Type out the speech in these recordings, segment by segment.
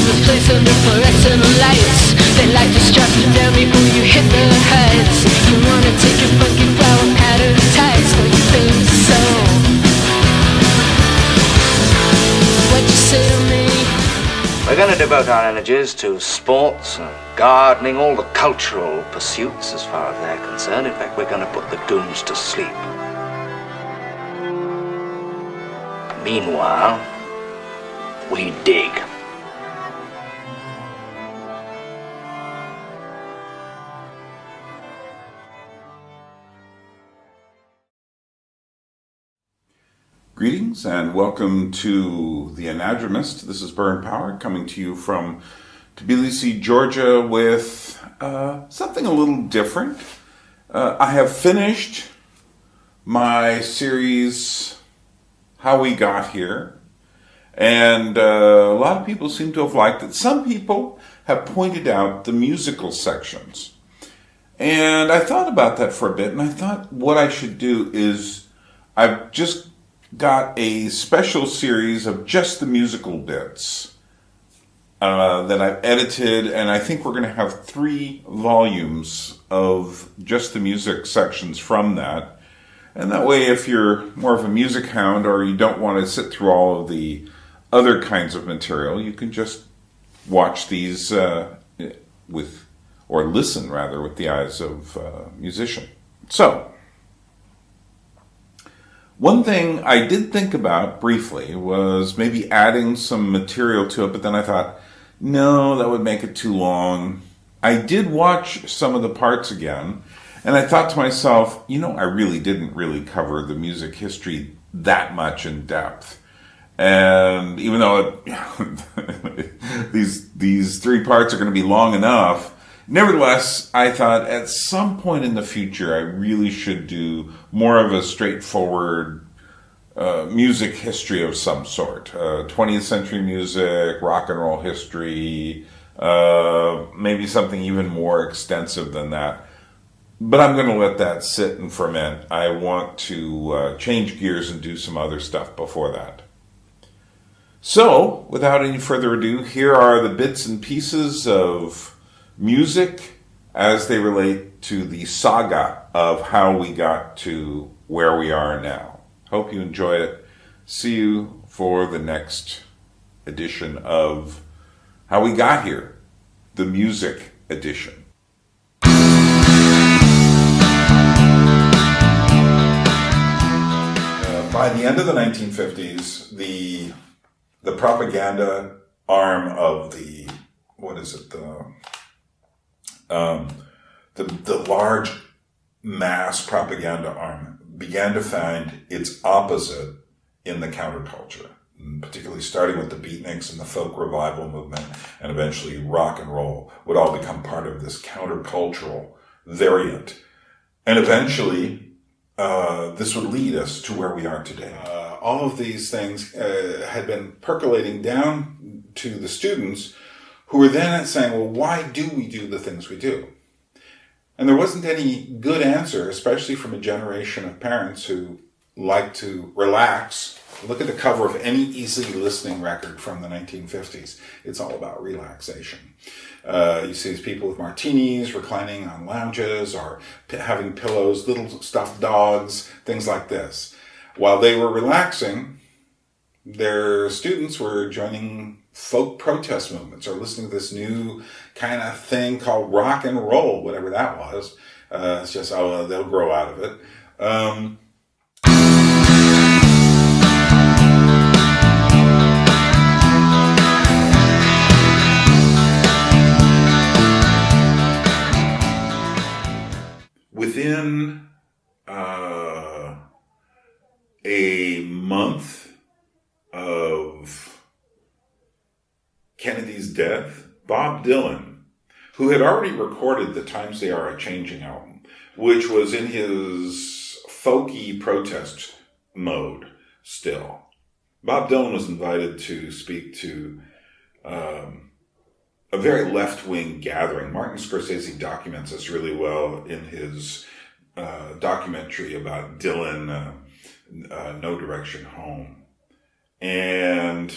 the place under fluorescent lights. They like to strap you down before you hit the heights. You wanna take your funky flower pattern tights, don't you think so? What you say to me? We're going to devote our energies to sports and gardening, all the cultural pursuits as far as they're concerned. In fact, we're going to put the goons to sleep. Meanwhile, we dig. Greetings and welcome to the Anadromist. This is Byrne coming to you from Tbilisi, Georgia with something a little different. I have finished my series, How We Got Here, and a lot of people seem to have liked it. Some people have pointed out the musical sections. And I thought about that for a bit, and I thought what I should do is I've just got a special series of just the musical bits that I've edited, and I think we're going to have 3 volumes of just the music sections from that. And that way, if you're more of a music hound or you don't want to sit through all of the other kinds of material, you can just watch these listen rather with the eyes of a musician. So, one thing I did think about briefly was maybe adding some material to it, but then I thought, no, that would make it too long. I did watch some of the parts again, and I thought to myself, I really didn't cover the music history that much in depth. And even though these 3 parts are going to be long enough, nevertheless, I thought at some point in the future, I really should do more of a straightforward music history of some sort. 20th century music, rock and roll history, maybe something even more extensive than that. But I'm going to let that sit and ferment. I want to change gears and do some other stuff before that. So, without any further ado, here are the bits and pieces of music as they relate to the saga of how we got to where we are now. Hope you enjoy it. See you for the next edition of How We Got Here, the music edition. By the end of the 1950s, the propaganda arm of the large mass propaganda arm began to find its opposite in the counterculture, particularly starting with the beatniks and the folk revival movement, and eventually rock and roll would all become part of this countercultural variant. And eventually, this would lead us to where we are today. All of these things had been percolating down to the students, who were then saying, well, why do we do the things we do? And there wasn't any good answer, especially from a generation of parents who like to relax. Look at the cover of any easy listening record from the 1950s. It's all about relaxation. You see these people with martinis, reclining on lounges, or having pillows, little stuffed dogs, things like this. While they were relaxing, their students were joining folk protest movements or listening to this new kind of thing called rock and roll, whatever that was. It's just, they'll grow out of it. Within a month of Kennedy's death, Bob Dylan, who had already recorded the Times They Are A-Changing album, which was in his folky protest mode still. Bob Dylan was invited to speak to a very left-wing gathering. Martin Scorsese documents this really well in his documentary about Dylan, No Direction Home. And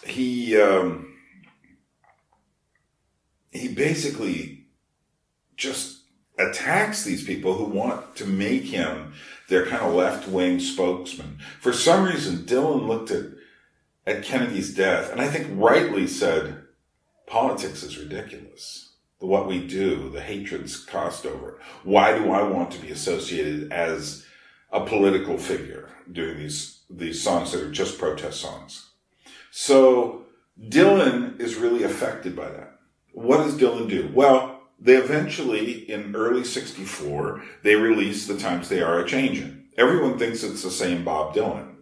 he he basically just attacks these people who want to make him their kind of left-wing spokesman. For some reason, Dylan looked at Kennedy's death, and I think rightly said, politics is ridiculous. What we do, the hatred's caused over it. Why do I want to be associated as a political figure doing these songs that are just protest songs? So Dylan is really affected by that. What does Dylan do? Well, they eventually, in early 64, they release The Times They Are A-Changin'. Everyone thinks it's the same Bob Dylan.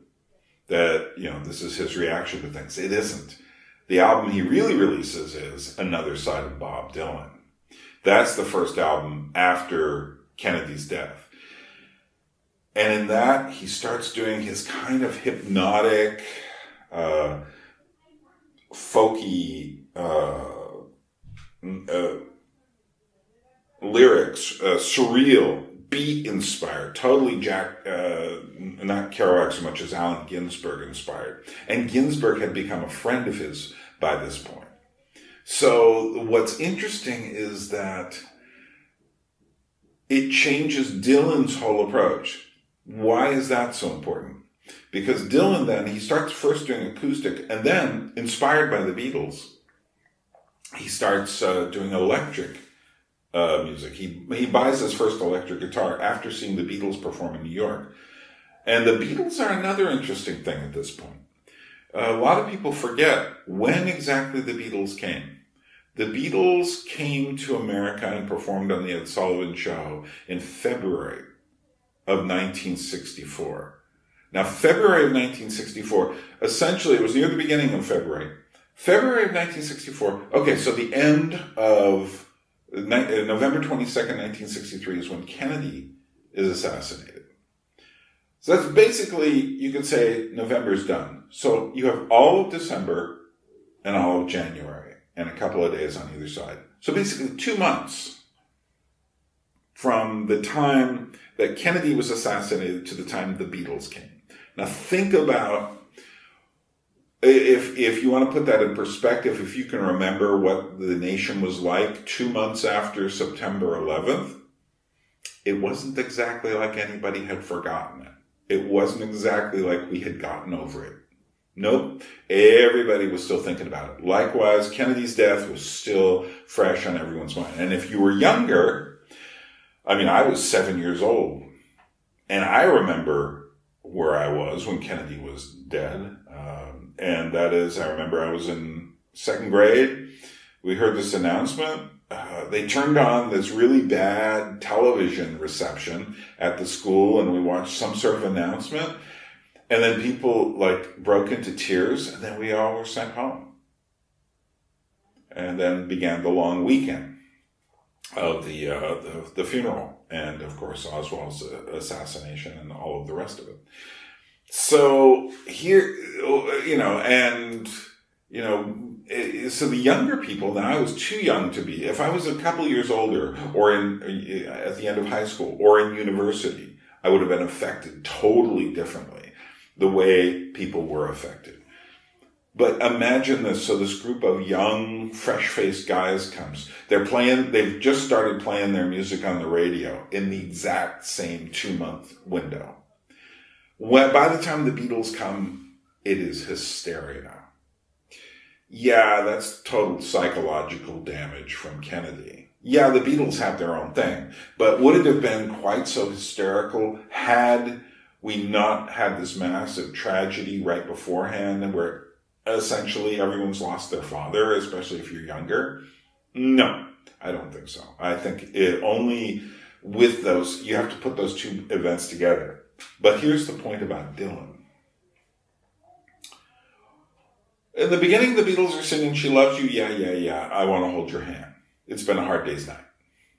That, this is his reaction to things. It isn't. The album he really releases is Another Side of Bob Dylan. That's the first album after Kennedy's death. And in that, he starts doing his kind of hypnotic, folky lyrics, surreal, beat-inspired, totally not Kerouac so much as Allen Ginsberg inspired. And Ginsberg had become a friend of his by this point. So what's interesting is that it changes Dylan's whole approach. Why is that so important? Because Dylan then, he starts first doing acoustic, and then, inspired by the Beatles, he starts doing electric music. He buys his first electric guitar after seeing the Beatles perform in New York. And the Beatles are another interesting thing at this point. A lot of people forget when exactly the Beatles came. The Beatles came to America and performed on the Ed Sullivan Show in February of 1964. Now, February of 1964, essentially, it was near the beginning of February. February of 1964, okay, so the end of November 22nd, 1963 is when Kennedy is assassinated. So that's basically, you could say, November's done. So you have all of December and all of January and a couple of days on either side. So basically 2 months from the time that Kennedy was assassinated to the time the Beatles came. Now think about, if you want to put that in perspective, if you can remember what the nation was like 2 months after September 11th, it wasn't exactly like anybody had forgotten it. It wasn't exactly like we had gotten over it. Nope. Everybody was still thinking about it. Likewise, Kennedy's death was still fresh on everyone's mind. And if you were younger, I was 7 years old. And I remember where I was when Kennedy was dead. And that is, I remember I was in second grade. We heard this announcement. They turned on this really bad television reception at the school, and we watched some sort of announcement. And then people broke into tears, and then we all were sent home. And then began the long weekend of the funeral, and of course Oswald's assassination and all of the rest of it. So here, so the younger people, now I was too young to be, if I was a couple years older or at the end of high school or in university, I would have been affected totally differently the way people were affected. But imagine this. So this group of young, fresh-faced guys comes. They've just started playing their music on the radio in the exact same 2-month window. By the time the Beatles come, it is hysteria. Yeah, that's total psychological damage from Kennedy. Yeah, the Beatles have their own thing, but would it have been quite so hysterical had we not had this massive tragedy right beforehand where essentially everyone's lost their father, especially if you're younger? No, I don't think so. I think it only with those, you have to put those two events together. But here's the point about Dylan. In the beginning, the Beatles are singing, "She Loves You, Yeah, Yeah, Yeah, I Want to Hold Your Hand. It's Been a Hard Day's Night."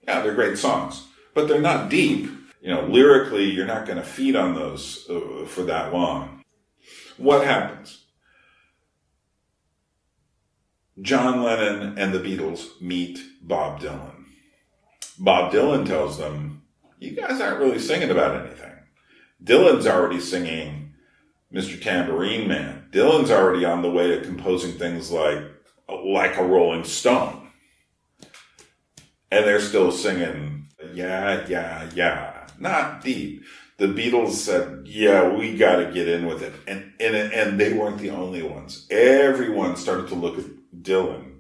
Yeah, they're great songs, but they're not deep. Lyrically, you're not going to feed on those for that long. What happens? John Lennon and the Beatles meet Bob Dylan. Bob Dylan tells them, "You guys aren't really singing about anything." Dylan's already singing Mr. Tambourine Man. Dylan's already on the way to composing things like a Rolling Stone. And they're still singing, yeah, yeah, yeah. Not deep. The Beatles said, yeah, we got to get in with it. And they weren't the only ones. Everyone started to look at Dylan.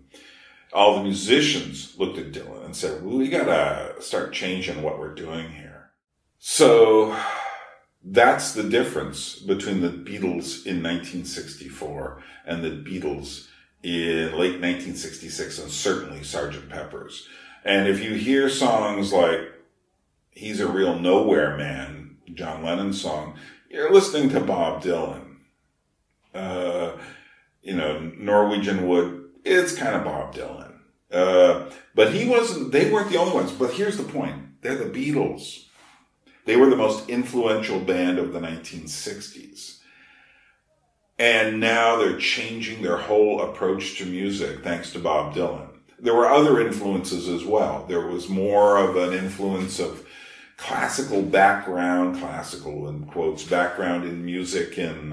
All the musicians looked at Dylan and said, well, we got to start changing what we're doing here. So that's the difference between the Beatles in 1964 and the Beatles in late 1966 and certainly Sgt. Pepper's. And if you hear songs like He's a Real Nowhere Man, John Lennon's song, you're listening to Bob Dylan. Norwegian Wood, it's kind of Bob Dylan. But they weren't the only ones. But here's the point. They're the Beatles. They were the most influential band of the 1960s. And now they're changing their whole approach to music thanks to Bob Dylan. There were other influences as well. There was more of an influence of classical in quotes, background in music. And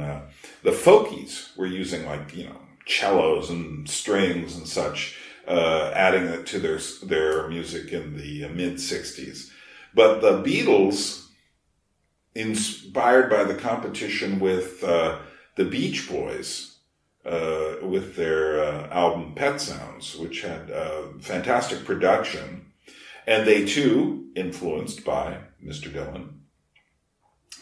the folkies were using cellos and strings and such, adding it to their music in the mid-60s. But the Beatles, inspired by the competition with the Beach Boys, with their album Pet Sounds, which had fantastic production, and they too, influenced by Mr. Dylan.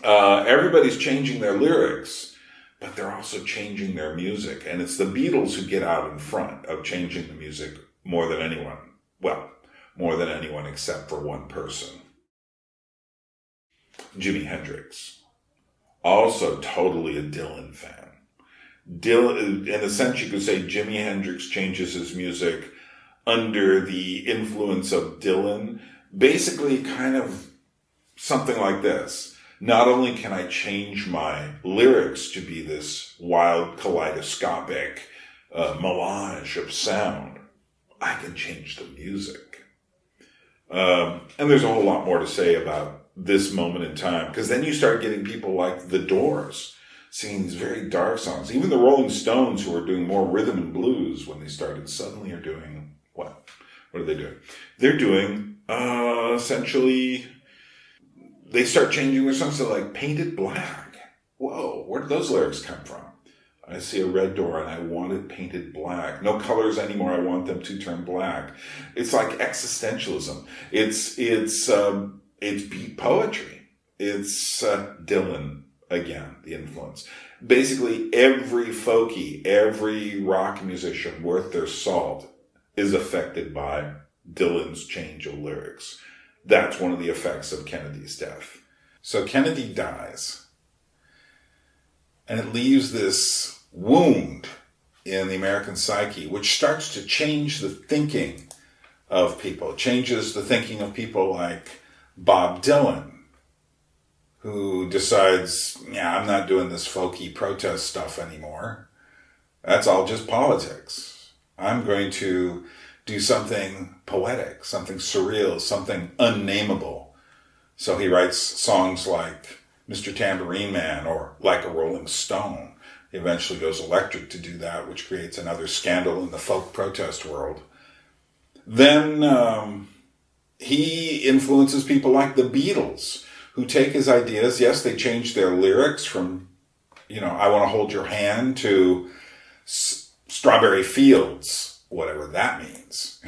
Everybody's changing their lyrics, but they're also changing their music. And it's the Beatles who get out in front of changing the music more than anyone. Well, more than anyone except for one person. Jimi Hendrix. Also totally a Dylan fan. Dylan, in a sense, you could say Jimi Hendrix changes his music under the influence of Dylan. Basically, kind of something like this. Not only can I change my lyrics to be this wild, kaleidoscopic melange of sound, I can change the music. And there's a whole lot more to say about this moment in time, because then you start getting people like The Doors singing these very dark songs. Even the Rolling Stones, who were doing more rhythm and blues when they started, suddenly are doing what? What are they doing? They're doing, essentially, they start changing their songs to Painted Black. Whoa, where did those lyrics come from? I see a red door and I want it painted black. No colors anymore. I want them to turn black. It's like existentialism. It's beat poetry. It's Dylan. Again, the influence. Basically, every folkie, every rock musician worth their salt is affected by Dylan's change of lyrics. That's one of the effects of Kennedy's death. So Kennedy dies, and it leaves this wound in the American psyche, which starts to change the thinking of people. It changes the thinking of people like Bob Dylan, who decides, I'm not doing this folky protest stuff anymore. That's all just politics. I'm going to do something poetic, something surreal, something unnameable. So he writes songs like Mr. Tambourine Man or Like a Rolling Stone. He eventually goes electric to do that, which creates another scandal in the folk protest world. Then he influences people like the Beatles, who take his ideas. Yes, they change their lyrics from, I Want to Hold Your Hand to Strawberry Fields, whatever that means,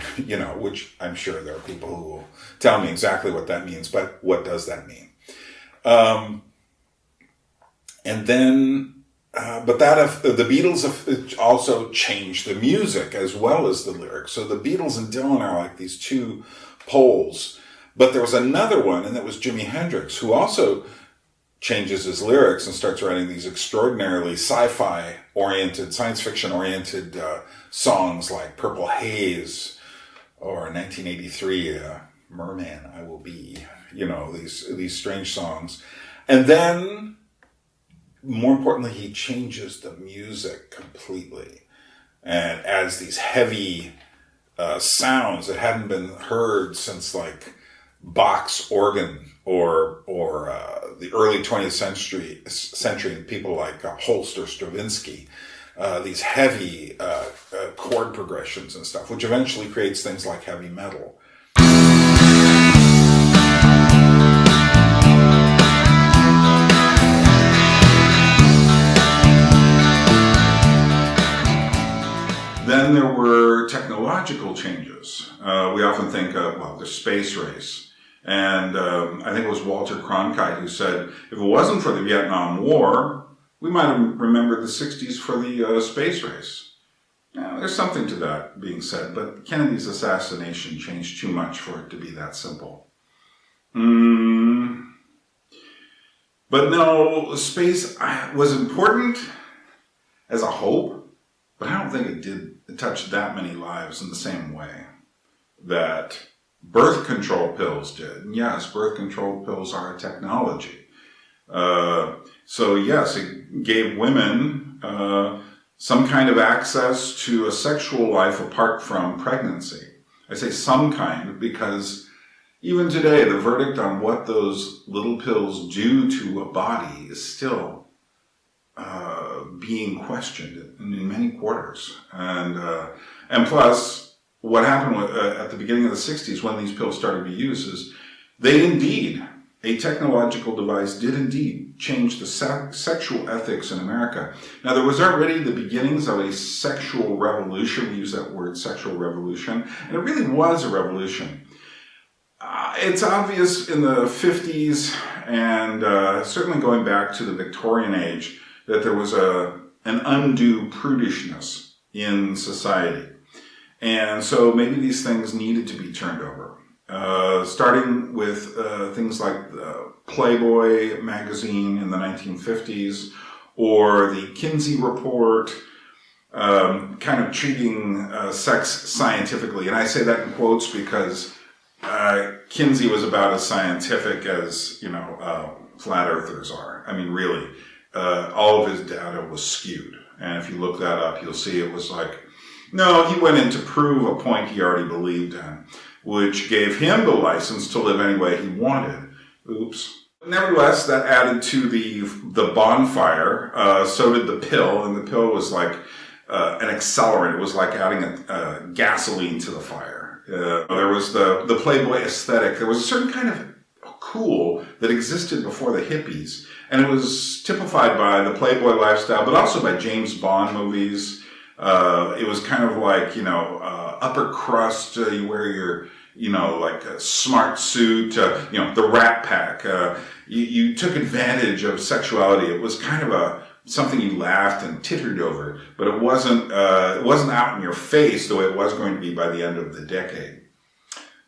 which I'm sure there are people who will tell me exactly what that means, but what does that mean? The Beatles have also changed the music as well as the lyrics. So the Beatles and Dylan are like these two poles. But there was another one, and that was Jimi Hendrix, who also changes his lyrics and starts writing these extraordinarily sci-fi-oriented, science fiction-oriented songs like Purple Haze or 1983, Merman I Will Be, these strange songs. And then, more importantly, he changes the music completely and adds these heavy sounds that hadn't been heard since Bach's organ or the early 20th century, people like Holst or Stravinsky, these heavy chord progressions and stuff, which eventually creates things like heavy metal. Then there were technological changes. We often think of, the space race. And I think it was Walter Cronkite who said, if it wasn't for the Vietnam War, we might have remembered the 60s for the space race. Now, there's something to that being said, but Kennedy's assassination changed too much for it to be that simple. But no, space was important as a hope, but I don't think it did touch that many lives in the same way that birth control pills did. And yes, birth control pills are a technology. So yes, it gave women some kind of access to a sexual life apart from pregnancy. I say some kind because even today, the verdict on what those little pills do to a body is still being questioned in many quarters. And plus, what happened at the beginning of the 60s when these pills started to be used is a technological device did indeed change the sexual ethics in America. Now, there was already the beginnings of a sexual revolution. We use that word, sexual revolution, and it really was a revolution. It's obvious in the 50s and certainly going back to the Victorian age that there was an undue prudishness in society. And so maybe these things needed to be turned over. Starting with things like Playboy magazine in the 1950s or the Kinsey Report, kind of treating sex scientifically. And I say that in quotes because Kinsey was about as scientific as, flat earthers are. I mean, really, all of his data was skewed. And if you look that up, you'll see it was like, no, he went in to prove a point he already believed in, which gave him the license to live any way he wanted. Oops. Nevertheless, that added to the bonfire. So did the pill, and the pill was like an accelerant. It was like adding gasoline to the fire. There was the Playboy aesthetic. There was a certain kind of cool that existed before the hippies, and it was typified by the Playboy lifestyle, but also by James Bond movies. It was kind of like, upper crust, you wear your, like a smart suit, the Rat Pack. You took advantage of sexuality. It was kind of something you laughed and tittered over, but it wasn't out in your face the way it was going to be by the end of the decade.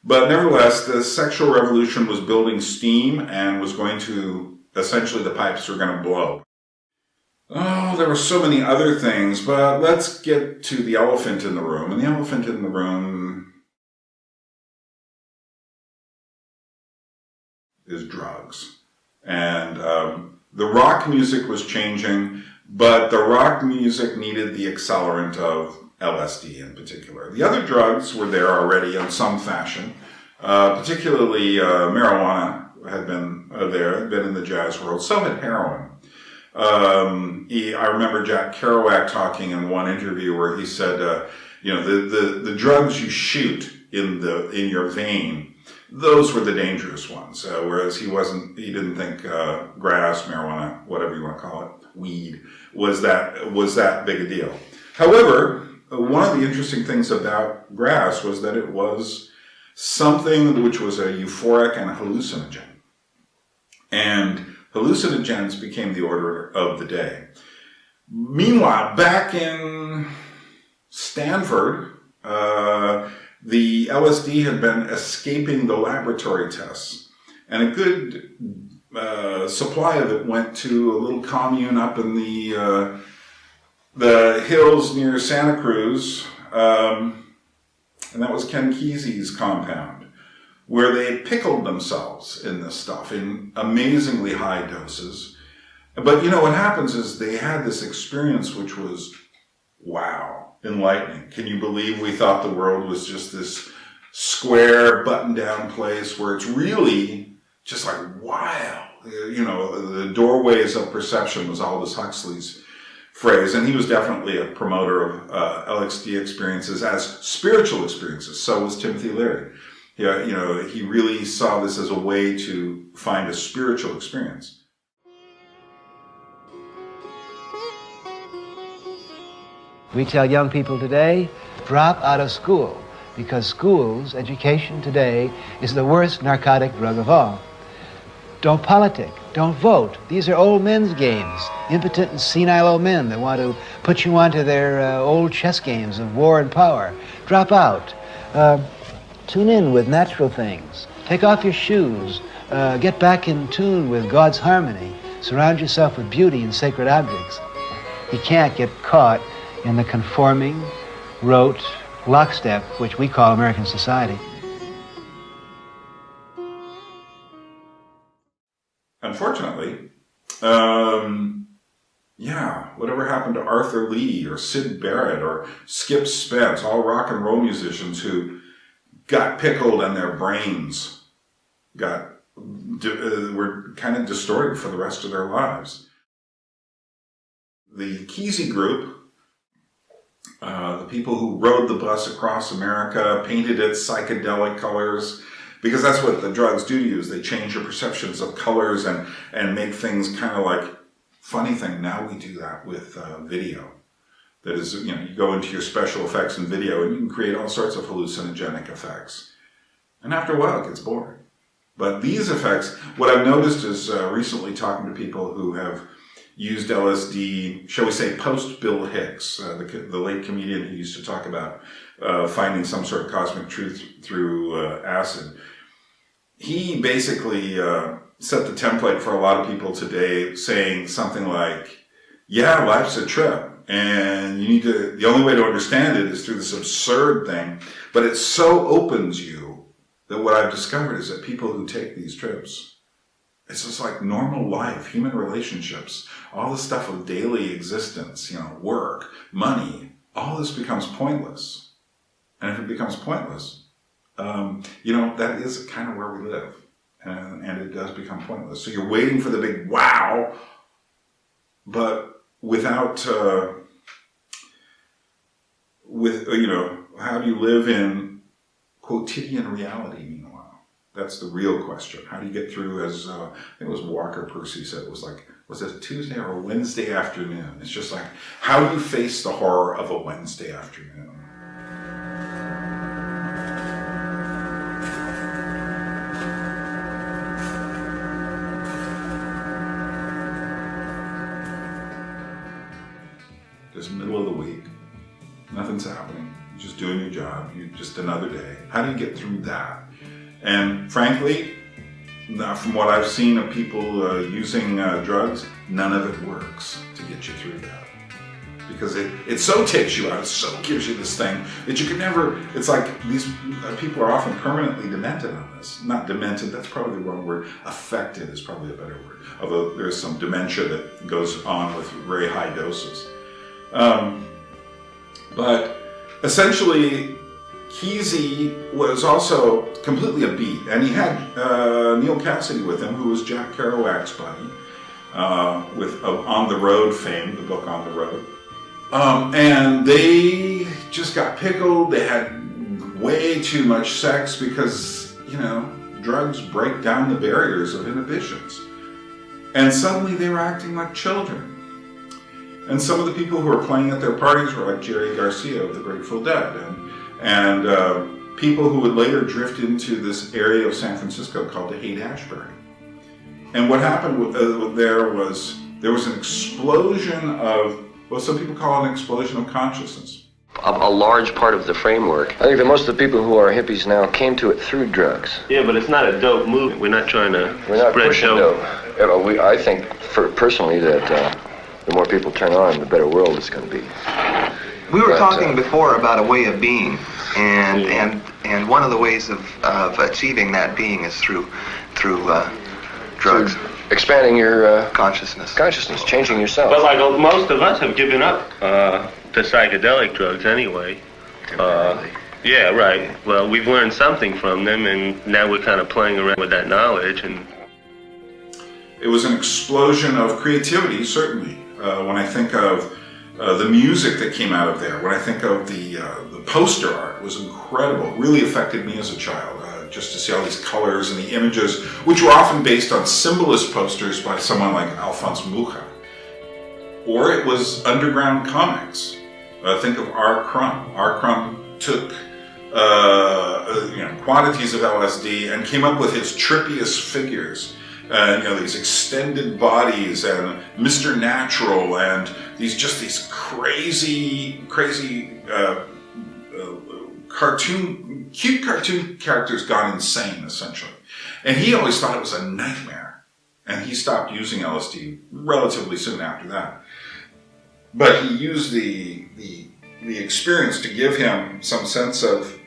But nevertheless, the sexual revolution was building steam and was going to, essentially the pipes were going to blow. Oh, there were so many other things, but let's get to the elephant in the room. And the elephant in the room is drugs. And the rock music was changing, but the rock music needed the accelerant of LSD in particular. The other drugs were there already in some fashion, particularly marijuana had been in the jazz world. So had heroin. I remember Jack Kerouac talking in one interview where he said, the drugs you shoot in your vein, those were the dangerous ones. Whereas he didn't think grass, marijuana, whatever you want to call it, weed, was that big a deal. However, one of the interesting things about grass was that it was something which was a euphoric and a hallucinogen. And hallucinogens became the order of the day. Meanwhile, back in Stanford, the LSD had been escaping the laboratory tests. And a good supply of it went to a little commune up in the hills near Santa Cruz. And that was Ken Kesey's compound, where they pickled themselves in this stuff in amazingly high doses. But what happens is they had this experience which was, wow, enlightening. Can you believe we thought the world was just this square, button-down place where it's really just like, wow, the doorways of perception was Aldous Huxley's phrase, and he was definitely a promoter of LSD experiences as spiritual experiences. So was Timothy Leary. Yeah, he really saw this as a way to find a spiritual experience. We tell young people today, drop out of school, because schools, education today, is the worst narcotic drug of all. Don't politic, don't vote. These are old men's games, impotent and senile old men that want to put you onto their old chess games of war and power. Drop out. Tune in with natural things. Take off your shoes. Get back in tune with God's harmony. Surround yourself with beauty and sacred objects. You can't get caught in the conforming, rote lockstep, which we call American society. Unfortunately, whatever happened to Arthur Lee or Syd Barrett or Skip Spence, all rock and roll musicians who got pickled and their brains were kind of distorted for the rest of their lives. The Kesey group, the people who rode the bus across America, painted it psychedelic colors, because that's what the drugs do to you, is they change your perceptions of colors and make things kind of like, funny thing, now we do that with video. That is, you go into your special effects in video and you can create all sorts of hallucinogenic effects. And after a while it gets boring. But these effects, what I've noticed is recently talking to people who have used LSD, shall we say, post Bill Hicks, the late comedian who used to talk about finding some sort of cosmic truth through acid. He basically set the template for a lot of people today, saying something like, yeah, life's a trip, and the only way to understand it is through this absurd thing, but it so opens you that what I've discovered is that people who take these trips, it's just like normal life, human relationships, all the stuff of daily existence, work, money, all this becomes pointless. And if it becomes pointless, that is kind of where we live. And it does become pointless. So you're waiting for the big wow, but without, how do you live in quotidian reality, meanwhile? That's the real question. How do you get through, as I think it was Walker Percy said, it was it a Tuesday or a Wednesday afternoon? It's just like, how do you face the horror of a Wednesday afternoon? Just middle of the week, nothing's happening, you're just doing your job, you're just another day. How do you get through that? And frankly, from what I've seen of people using drugs, none of it works to get you through that. Because it so takes you out, it so gives you this thing that you can never, it's like these people are often permanently demented on this. Not demented, that's probably the wrong word. Affected is probably a better word. Although there's some dementia that goes on with very high doses. But essentially, Kesey was also completely a beat, and he had Neil Cassidy with him, who was Jack Kerouac's buddy, with On the Road fame, the book On the Road. And they just got pickled. They had way too much sex because, drugs break down the barriers of inhibitions. And suddenly they were acting like children. And some of the people who were playing at their parties were like Jerry Garcia of the Grateful Dead, and people who would later drift into this area of San Francisco called the Haight-Ashbury. And what happened there was an explosion of, well, some people call it an explosion of consciousness. A large part of the framework. I think that most of the people who are hippies now came to it through drugs. Yeah, but it's not a dope movement. We're not trying to spread dope. I think, personally, that the more people turn on, the better world it's going to be. We were talking before about a way of being, and one of the ways of achieving that being is through drugs. Expanding your consciousness, changing yourself. But like most of us have given up to psychedelic drugs anyway. Yeah, right. Well, we've learned something from them, and now we're kind of playing around with that knowledge. And It was an explosion of creativity, certainly. When I think of the music that came out of there, when I think of the poster art, was incredible. It really affected me as a child, just to see all these colors and the images, which were often based on symbolist posters by someone like Alphonse Mucha. Or it was underground comics. Think of R. Crumb. R. Crumb took quantities of LSD and came up with his trippiest figures. These extended bodies and Mr. Natural and these crazy cute cartoon characters gone insane, essentially. And he always thought it was a nightmare. And he stopped using LSD relatively soon after that. But he used the experience to give him some sense of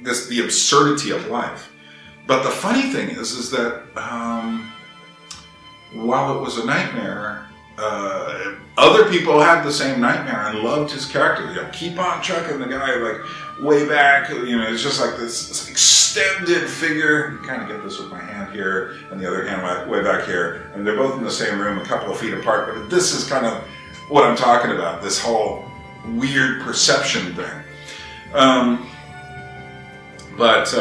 the absurdity of life. But the funny thing is that while it was a nightmare, other people had the same nightmare and loved his character. Keep on chucking the guy way back. It's just like this extended figure. You kind of get this with my hand here and the other hand way back here. And they're both in the same room, a couple of feet apart. But this is kind of what I'm talking about, this whole weird perception thing. But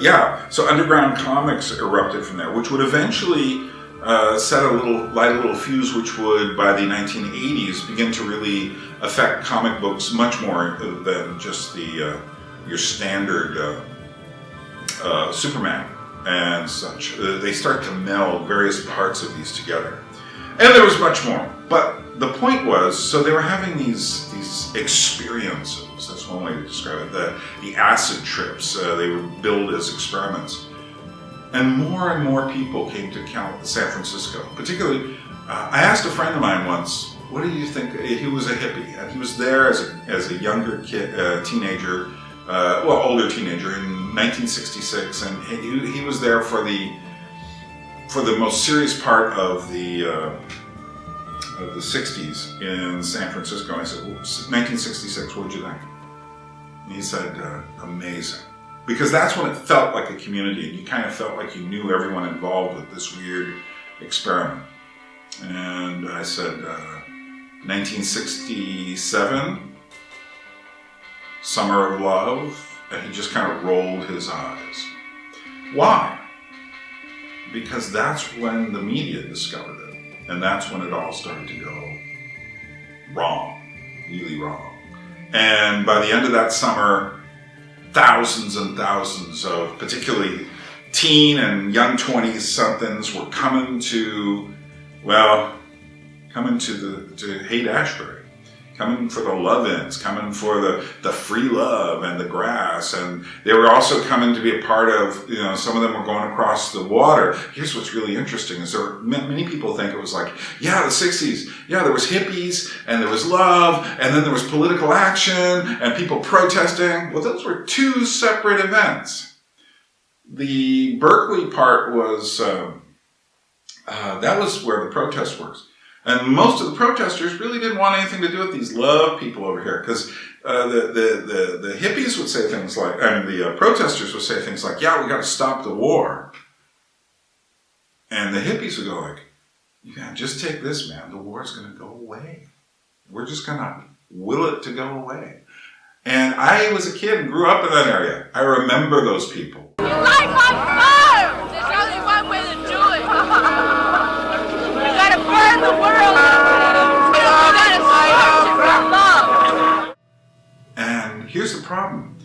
yeah, so underground comics erupted from there, which would eventually light a little fuse, which would, by the 1980s, begin to really affect comic books much more than just your standard Superman and such. They start to meld various parts of these together. And there was much more. But the point was, so they were having these experiences, that's one way to describe it, the acid trips, they were billed as experiments. And more people came to San Francisco. Particularly, I asked a friend of mine once, what do you think, he was a hippie, and he was there as a younger kid, teenager, older teenager in 1966, and he was there for the most serious part of the 60s in San Francisco. And I said, 1966, what did you think? And he said, amazing. Because that's when it felt like a community, and you kind of felt like you knew everyone involved with this weird experiment. And I said, 1967, Summer of Love, and he just kind of rolled his eyes. Why? Because that's when the media discovered it. And that's when it all started to go wrong, really wrong. And by the end of that summer, thousands and thousands of particularly teen and young 20-somethings were coming to Haight-Ashbury. Coming for the love-ins, coming for the free love and the grass. And they were also coming to be a part of, some of them were going across the water. Here's what's really interesting is many people think it was like, the 60s, there was hippies and there was love and then there was political action and people protesting. Well, those were two separate events. The Berkeley part was, that was where the protest was. And most of the protesters really didn't want anything to do with these love people over here, because the hippies would say things like, the protesters would say things like, we got to stop the war. And the hippies would go like, just take this, man, the war's going to go away. We're just going to will it to go away. And I was a kid and grew up in that area. I remember those people. You light my fire! There's only one way to do it. You gotta burn the world. You gotta search it for love. And here's the problem.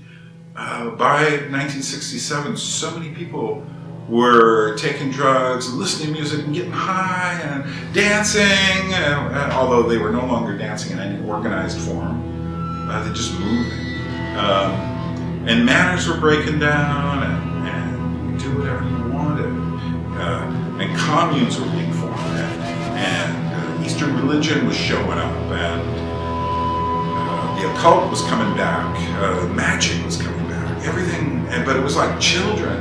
By 1967, so many people were taking drugs and listening to music and getting high and dancing, although they were no longer dancing in any organized form. They just moving. And manners were breaking down, and you do whatever you wanted. And communes were being formed, and Eastern religion was showing up, and the occult was coming back, magic was coming back, everything, but it was like children.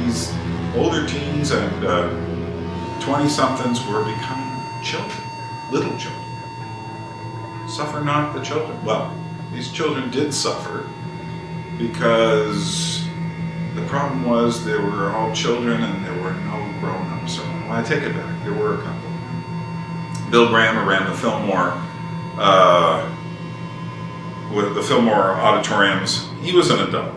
These older teens and 20-somethings were becoming children, little children. Suffer not the children. Well, these children did suffer because the problem was they were all children and there were no grown-ups around. Well, I take it back. There were a couple. Bill Graham, who ran the Fillmore, with the Fillmore auditoriums, he was an adult.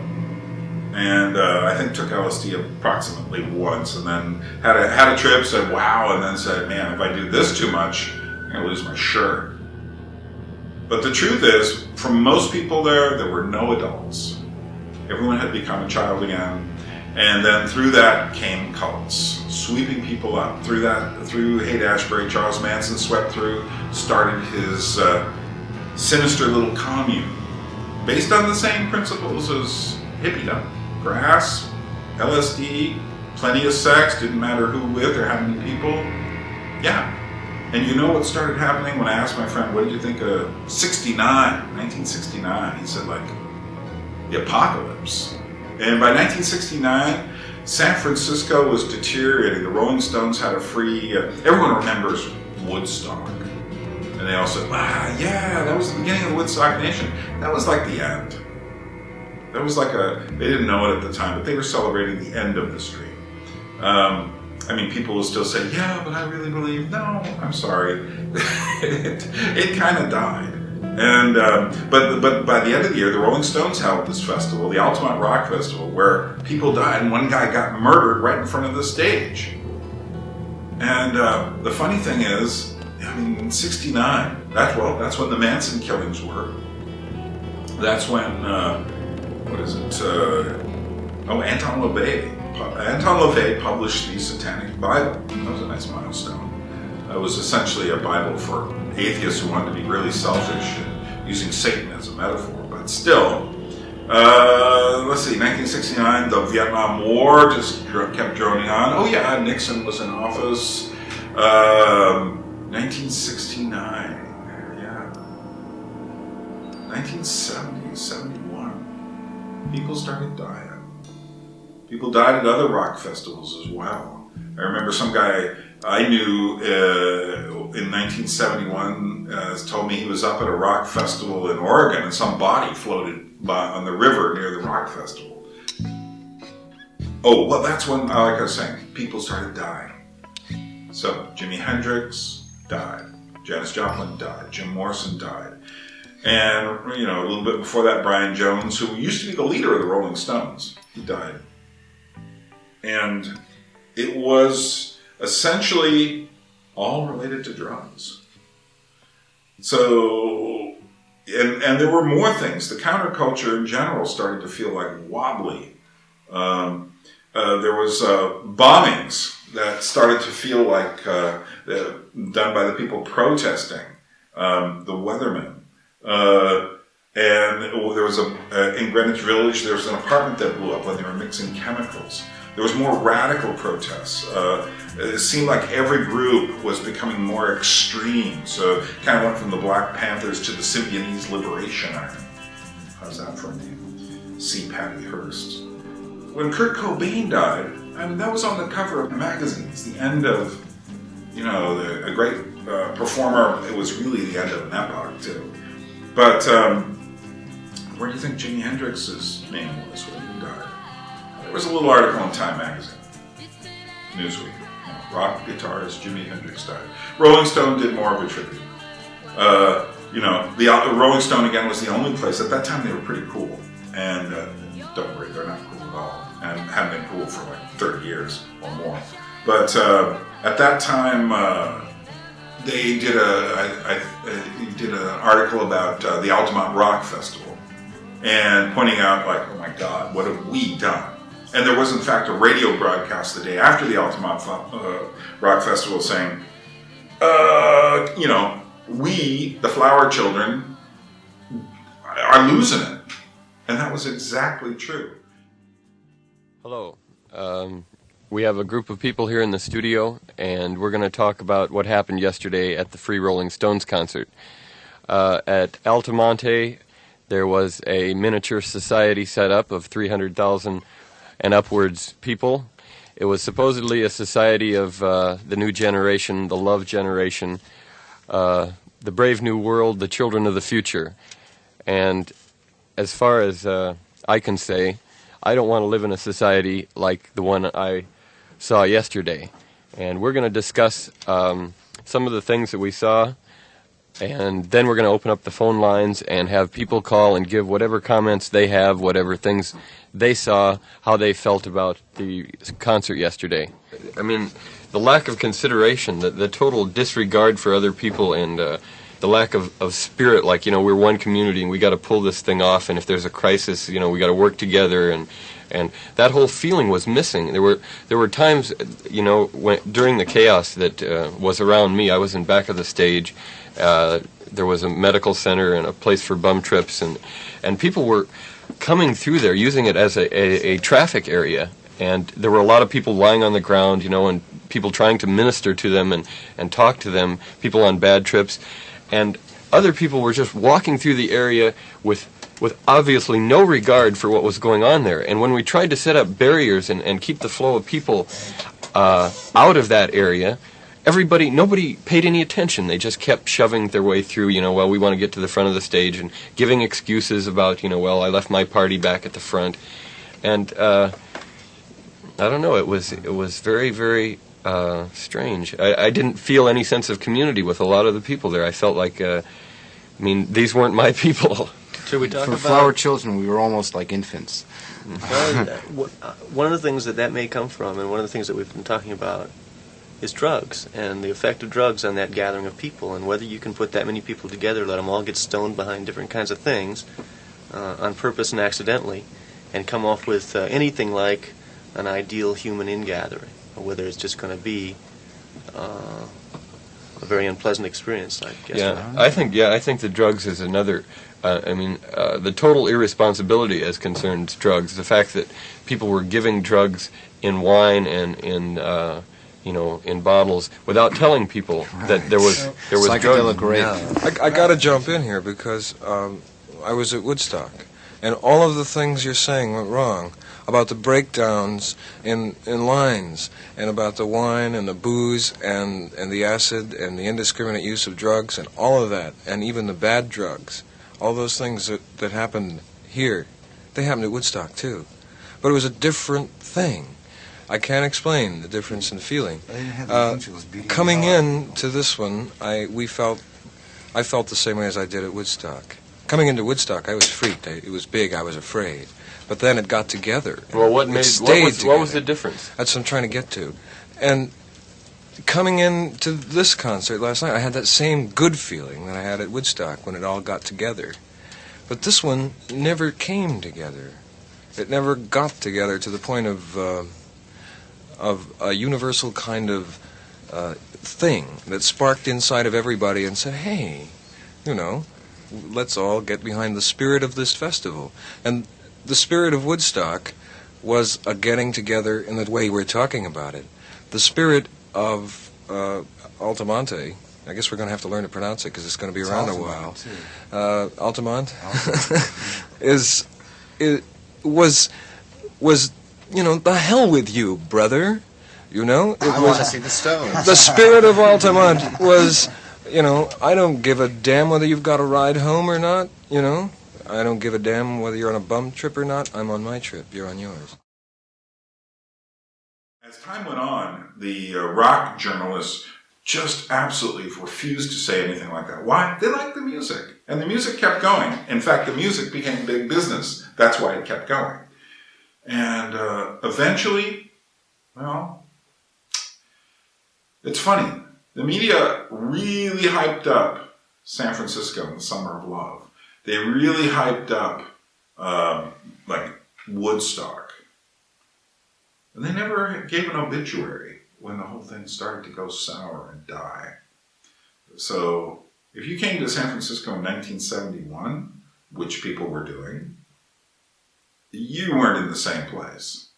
And I think took LSD approximately once, and then had a trip, said wow, and then said, man, if I do this too much, I'm going to lose my shirt. But the truth is, for most people there were no adults. Everyone had become a child again. And then through that came cults, sweeping people up. Through Haight-Ashbury, Charles Manson swept through, started his sinister little commune, based on the same principles as hippiedom. Grass, LSD, plenty of sex, didn't matter who with or how many people. Yeah. And you know what started happening when I asked my friend, what did you think of 1969? He said, like, the apocalypse. And by 1969, San Francisco was deteriorating. The Rolling Stones had a free, everyone remembers Woodstock. And they all said, yeah, that was the beginning of the Woodstock Nation. That was like the end. That was like they didn't know it at the time, but they were celebrating the end of the stream. I mean, people will still say, yeah, but I really believe, no, I'm sorry. it kind of died. And but by the end of the year, the Rolling Stones held this festival, the Altamont Rock Festival, where people died and one guy got murdered right in front of the stage. And the funny thing is, I mean, in '69, that's when the Manson killings were. That's when, Anton LaVey published the Satanic Bible. That was a nice milestone. It was essentially a Bible for atheists who wanted to be really selfish and using Satan as a metaphor. But still, let's see, 1969, the Vietnam War just kept droning on. Oh yeah, Nixon was in office. 1969, yeah. 1970, 71. People started dying. People died at other rock festivals as well. I remember some guy I knew in 1971 told me he was up at a rock festival in Oregon and some body floated on the river near the rock festival. Oh, well, that's when, like I was saying, people started dying. So, Jimi Hendrix died. Janis Joplin died. Jim Morrison died. And, a little bit before that, Brian Jones, who used to be the leader of the Rolling Stones, he died. And it was essentially all related to drugs. So, and there were more things. The counterculture in general started to feel like wobbly. There was bombings that started to feel like done by the people protesting, the weathermen. And there was in Greenwich Village, there was an apartment that blew up when they were mixing chemicals. There was more radical protests. It seemed like every group was becoming more extreme. So it kind of went from the Black Panthers to the Symbionese Liberation Army. How's that for a name? C. Patty Hearst. When Kurt Cobain died, I mean, that was on the cover of magazines. The end of, a great performer. It was really the end of an epoch, too. But where do you think Jimi Hendrix's name was when he died? There was a little article in Time magazine, Newsweek. Rock guitarist Jimi Hendrix died. Rolling Stone did more of a tribute. The Rolling Stone again was the only place at that time. They were pretty cool, and don't worry, they're not cool at all, and haven't been cool for like 30 years or more. But at that time, they did an article about the Altamont Rock Festival, and pointing out like, oh my God, what have we done? And there was, in fact, a radio broadcast the day after the Altamont Rock Festival saying, we, the Flower Children, are losing it. And that was exactly true. Hello. We have a group of people here in the studio, and we're going to talk about what happened yesterday at the Free Rolling Stones concert. At Altamonte, there was a miniature society set up of 300,000 and upwards people. It was supposedly a society of the new generation, the love generation, the brave new world, the children of the future. And as far as I can say, I don't want to live in a society like the one I saw yesterday. And we're going to discuss some of the things that we saw, and then we're going to open up the phone lines and have people call and give whatever comments they have, whatever things they saw, how they felt about the concert yesterday. I mean, the lack of consideration, the total disregard for other people, and the lack of spirit, like, you know, we're one community and we got to pull this thing off, and if there's a crisis, you know, we got to work together, and that whole feeling was missing. There were times, you know, during the chaos that was around me. I was in back of the stage. There was a medical center and a place for bum trips, and people were coming through there using it as a traffic area. And there were a lot of people lying on the ground, you know, and people trying to minister to them and talk to them, people on bad trips. And other people were just walking through the area with obviously no regard for what was going on there. And when we tried to set up barriers and keep the flow of people out of that area, nobody paid any attention. They just kept shoving their way through, you know, well, we want to get to the front of the stage, and giving excuses about, you know, well, I left my party back at the front. And I don't know, it was very, very strange. I didn't feel any sense of community with a lot of the people there. I felt like, I mean, these weren't my people. Should we talk For about... flower children, we were almost like infants. Well, one of the things that may come from, and one of the things that we've been talking about, is drugs, and the effect of drugs on that gathering of people, and whether you can put that many people together, let them all get stoned behind different kinds of things, on purpose and accidentally, and come off with anything like an ideal human ingathering, or whether it's just going to be a very unpleasant experience, I guess. Yeah, I think the drugs is another. The total irresponsibility as concerns drugs, the fact that people were giving drugs in wine and in bottles without telling people that there was psychedelic drugs. rape. I got to jump in here because I was at Woodstock, and all of the things you're saying went wrong about the breakdowns in lines, and about the wine and the booze and the acid and the indiscriminate use of drugs and all of that, and even the bad drugs. All those things that happened here, they happened at Woodstock too. But it was a different thing. I can't explain the difference in feeling. Coming in to this one, I felt the same way as I did at Woodstock. Coming into Woodstock, I was freaked. It was big. I was afraid. But then it got together. Well, what was the difference? That's what I'm trying to get to. And coming into this concert last night, I had that same good feeling that I had at Woodstock when it all got together. But this one never came together. It never got together to the point of a universal kind of thing that sparked inside of everybody and said, hey, you know, let's all get behind the spirit of this festival. And the spirit of Woodstock was a getting together in the way we're talking about it. The spirit of Altamont, I guess we're going to have to learn to pronounce it because it's going to be around a while. Altamont was you know, the hell with you, brother. You know, I want to see the Stones. The spirit of Altamont was, you know, I don't give a damn whether you've got a ride home or not. You know, I don't give a damn whether you're on a bum trip or not. I'm on my trip. You're on yours. As time went on, the rock journalists just absolutely refused to say anything like that. Why? They liked the music. And the music kept going. In fact, the music became big business. That's why it kept going. And eventually, well, it's funny. The media really hyped up San Francisco in the Summer of Love. They really hyped up, like, Woodstock. And they never gave an obituary when the whole thing started to go sour and die. So, if you came to San Francisco in 1971, which people were doing, you weren't in the same place.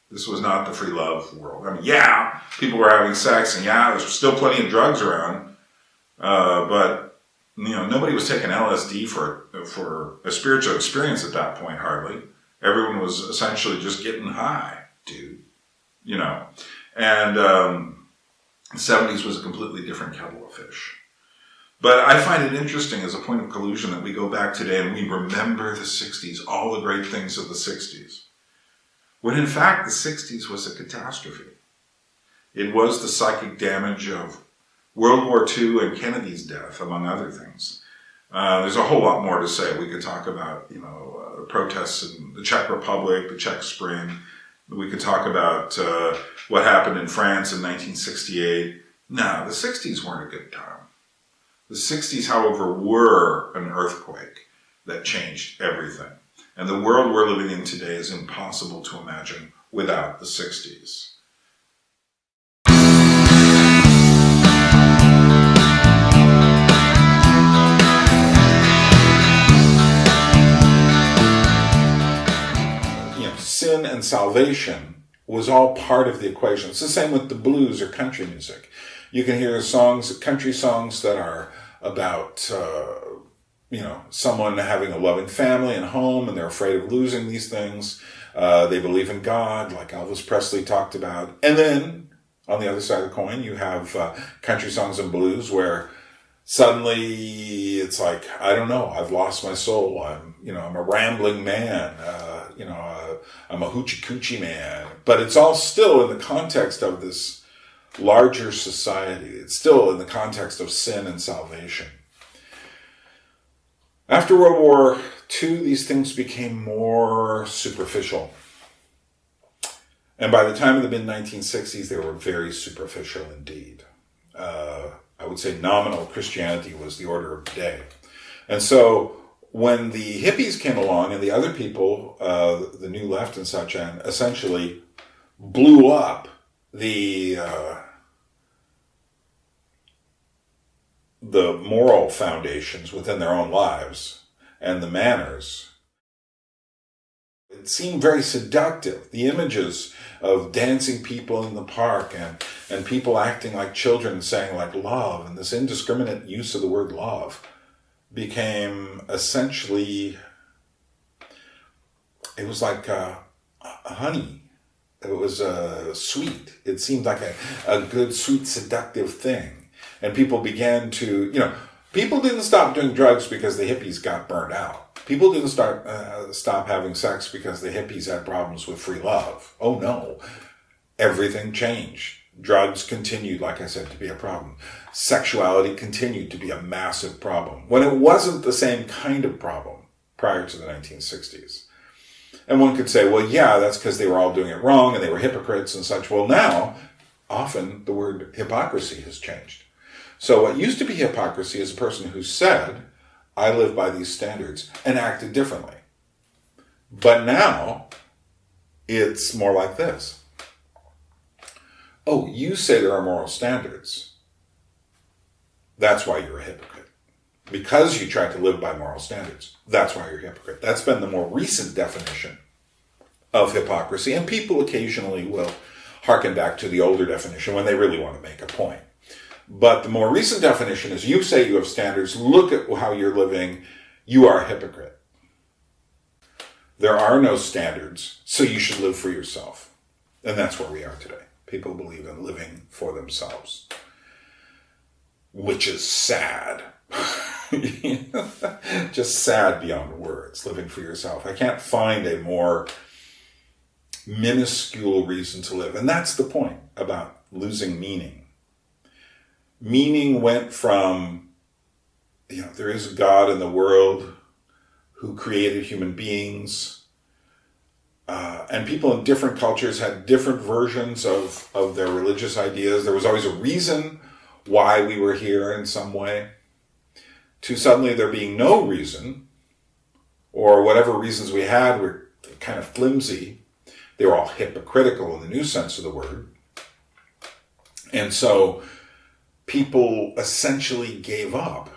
This was not the free love world. I mean, yeah, people were having sex, and yeah, there's still plenty of drugs around, but you know, nobody was taking LSD for a spiritual experience at that point, hardly. Everyone was essentially just getting high, dude. You know, and the 70s was a completely different kettle of fish. But I find it interesting as a point of collusion that we go back today and we remember the 60s, all the great things of the 60s. When in fact the 60s was a catastrophe. It was the psychic damage of World War II and Kennedy's death, among other things. There's a whole lot more to say. We could talk about, protests in the Czech Republic, the Czech Spring. We could talk about what happened in France in 1968. No, the 60s weren't a good time. The 60s, however, were an earthquake that changed everything. And the world we're living in today is impossible to imagine without the 60s. Sin and salvation was all part of the equation. It's the same with the blues or country music. You can hear country songs that are about, someone having a loving family and home, and they're afraid of losing these things. They believe in God, like Elvis Presley talked about. And then, on the other side of the coin, you have country songs and blues where suddenly it's like, I don't know, I've lost my soul. I'm a rambling man. I'm a hoochie coochie man. But it's all still in the context of this larger society. It's still in the context of sin and salvation. After World War II, these things became more superficial. And by the time of the mid-1960s, they were very superficial indeed. I would say nominal Christianity was the order of the day. And so when the hippies came along and the other people, the New Left and such, and essentially blew up the moral foundations within their own lives and the manners, it seemed very seductive. The images of dancing people in the park and people acting like children and saying like love, and this indiscriminate use of the word love became essentially, it was like honey. It was sweet. It seemed like a good, sweet, seductive thing. And people began to, people didn't stop doing drugs because the hippies got burned out. People didn't stop having sex because the hippies had problems with free love. Oh no. Everything changed. Drugs continued, like I said, to be a problem. Sexuality continued to be a massive problem, when it wasn't the same kind of problem prior to the 1960s. And one could say, well, yeah, that's because they were all doing it wrong and they were hypocrites and such. Well, now, often the word hypocrisy has changed. So what used to be hypocrisy is a person who said, I live by these standards, and acted differently. But now, it's more like this. Oh, you say there are moral standards. That's why you're a hypocrite. Because you try to live by moral standards. That's why you're a hypocrite. That's been the more recent definition of hypocrisy. And people occasionally will harken back to the older definition when they really want to make a point. But the more recent definition is you say you have standards, look at how you're living, you are a hypocrite. There are no standards, so you should live for yourself. And that's where we are today. People believe in living for themselves, which is sad. Just sad beyond words, living for yourself. I can't find a more minuscule reason to live. And that's the point about losing meaning. Meaning went from, there is a God in the world who created human beings. And people in different cultures had different versions of their religious ideas. There was always a reason why we were here in some way. To suddenly there being no reason, or whatever reasons we had were kind of flimsy. They were all hypocritical in the new sense of the word. And so people essentially gave up.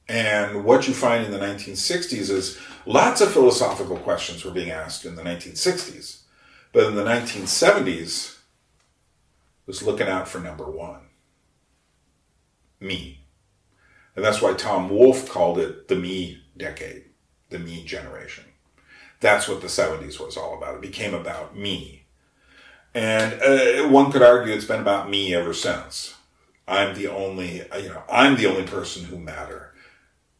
And what you find in the 1960s is lots of philosophical questions were being asked in the 1960s. But in the 1970s, was looking out for number one. Me. And that's why Tom Wolfe called it the me decade, the me generation. That's what the 70s was all about. It became about me. And one could argue it's been about me ever since. I'm the only person who matter.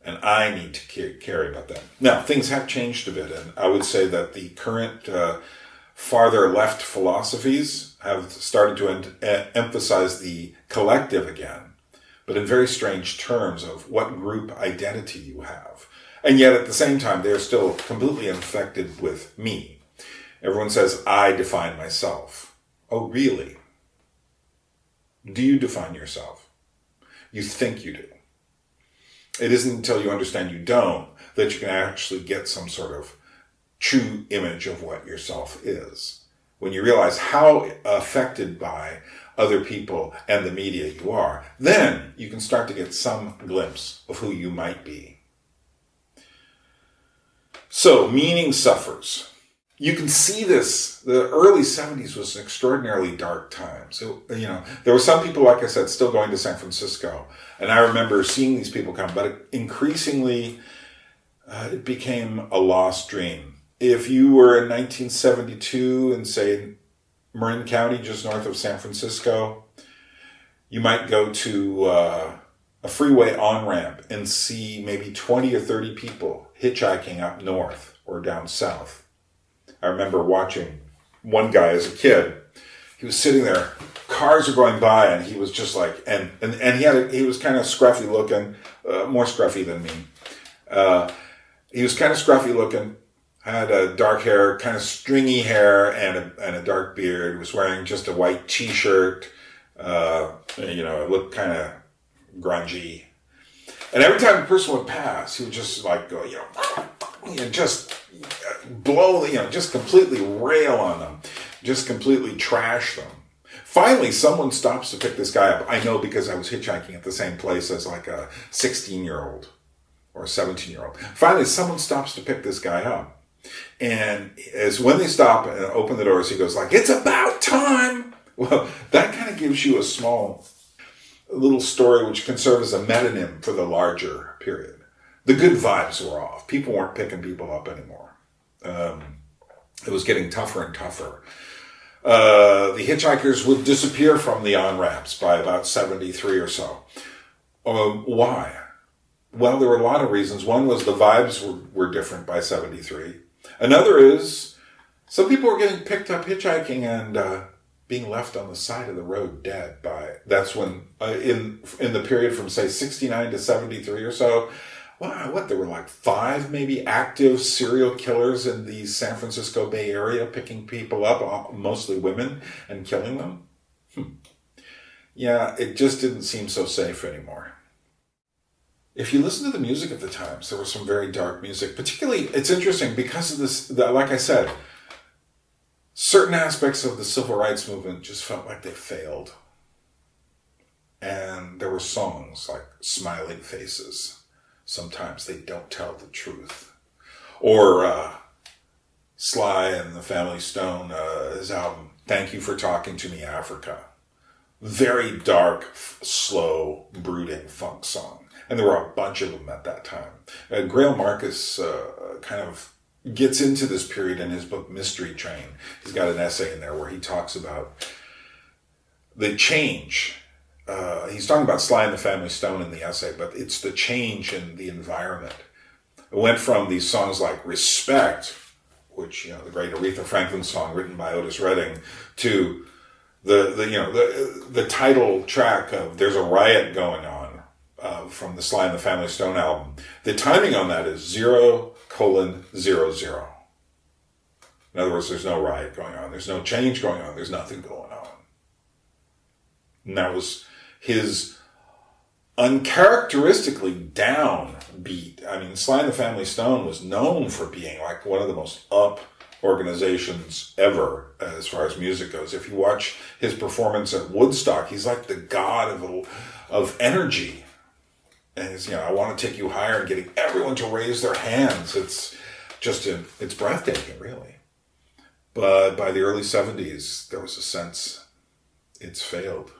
And I need to care about that. Now, things have changed a bit, and I would say that the current farther left philosophies have started to emphasize the collective again, but in very strange terms of what group identity you have. And yet at the same time, they're still completely infected with me. Everyone says, I define myself. Oh, really? Do you define yourself? You think you do. It isn't until you understand you don't that you can actually get some sort of true image of what yourself is. When you realize how affected by other people and the media you are, then you can start to get some glimpse of who you might be. So, meaning suffers. You can see this. The early 70s was an extraordinarily dark time. So, there were some people, like I said, still going to San Francisco. And I remember seeing these people come, but increasingly it became a lost dream. If you were in 1972 in, say, Marin County, just north of San Francisco, you might go to a freeway on-ramp and see maybe 20 or 30 people hitchhiking up north or down south. I remember watching one guy as a kid. He was sitting there, cars are going by, and he was just like, and he was kind of scruffy looking, more scruffy than me. He was kind of scruffy looking, had dark hair, kind of stringy hair, and a dark beard. Was wearing just a white T-shirt. It looked kind of grungy. And every time a person would pass, he would just like go, just blow, just completely rail on them, just completely trash them. Finally, someone stops to pick this guy up. I know because I was hitchhiking at the same place as like a 16-year-old or a 17-year-old. Finally, someone stops to pick this guy up. And as when they stop and open the doors, he goes like, "It's about time." Well, that kind of gives you a little story which can serve as a metonym for the larger period. The good vibes were off. People weren't picking people up anymore. It was getting tougher and tougher. The hitchhikers would disappear from the on-ramps by about 73 or so. Why? Well, there were a lot of reasons. One was the vibes were different by 73. Another is some people were getting picked up hitchhiking and being left on the side of the road dead that's when, in the period from, say, 69 to 73 or so, there were like 5 maybe active serial killers in the San Francisco Bay Area picking people up, mostly women, and killing them. Yeah, it just didn't seem so safe anymore. If you listen to the music of the times, there was some very dark music. Particularly, it's interesting because of this, like I said, certain aspects of the civil rights movement just felt like they failed. And there were songs like Smiling Faces. Sometimes they don't tell the truth. Or Sly and the Family Stone, his album, Thank You for Talking to Me, Africa. Very dark, slow, brooding funk song. And there were a bunch of them at that time. Grail Marcus kind of gets into this period in his book Mystery Train. He's got an essay in there where he talks about the change. He's talking about Sly and the Family Stone in the essay, but it's the change in the environment. It went from these songs like Respect, which, the great Aretha Franklin song written by Otis Redding, to the title track of There's a Riot Going On from the Sly and the Family Stone album. The timing on that is 0:00. In other words, there's no riot going on. There's no change going on. There's nothing going on. And that was his uncharacteristically down beat. I mean, Sly and the Family Stone was known for being like one of the most up organizations ever as far as music goes. If you watch his performance at Woodstock, he's like the god of energy. And it's, I want to take you higher, and getting everyone to raise their hands. It's just, it's breathtaking, really. But by the early 70s, there was a sense it's failed.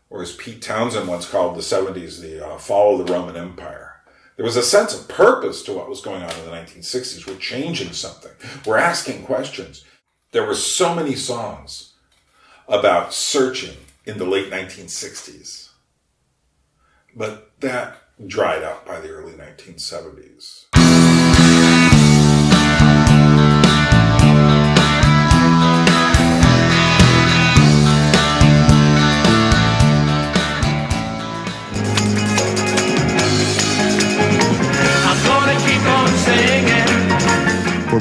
Or as Pete Townsend once called the 70s, the fall of the Roman Empire. There was a sense of purpose to what was going on in the 1960s. We're changing something. We're asking questions. There were so many songs about searching in the late 1960s. But that dried up by the early 1970s.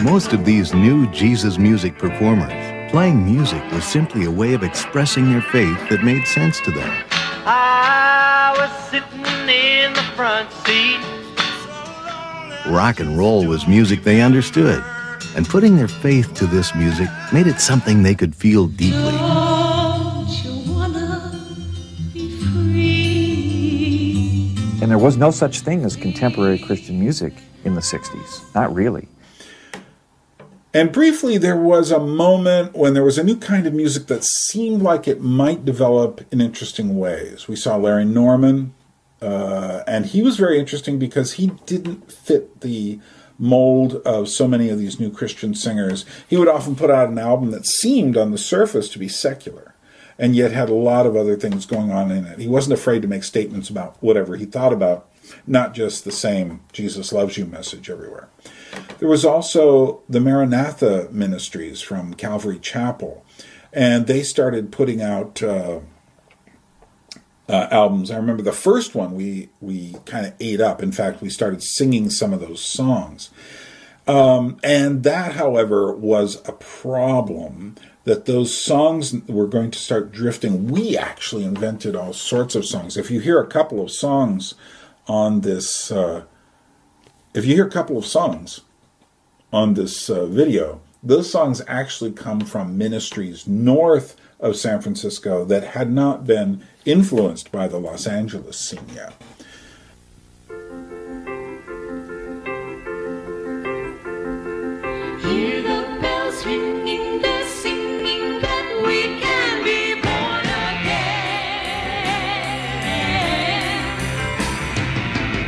most of these new Jesus music performers, playing music was simply a way of expressing their faith that made sense to them. I was sitting in the front seat. Rock and roll was music they understood, and putting their faith to this music made it something they could feel deeply. Don't you wanna be free? And there was no such thing as contemporary Christian music in the 60s. Not really. And briefly, there was a moment when there was a new kind of music that seemed like it might develop in interesting ways. We saw Larry Norman, and he was very interesting because he didn't fit the mold of so many of these new Christian singers. He would often put out an album that seemed on the surface to be secular, and yet had a lot of other things going on in it. He wasn't afraid to make statements about whatever he thought about, not just the same Jesus loves you message everywhere. There was also the Maranatha Ministries from Calvary Chapel, and they started putting out albums. I remember the first one we kind of ate up. In fact, we started singing some of those songs. And that, however, was a problem, that those songs were going to start drifting. We actually invented all sorts of songs. If you hear a couple of songs on this, video, those songs actually come from ministries north of San Francisco that had not been influenced by the Los Angeles scene yet. Hear the bells ringing, they're singing that we can be born again.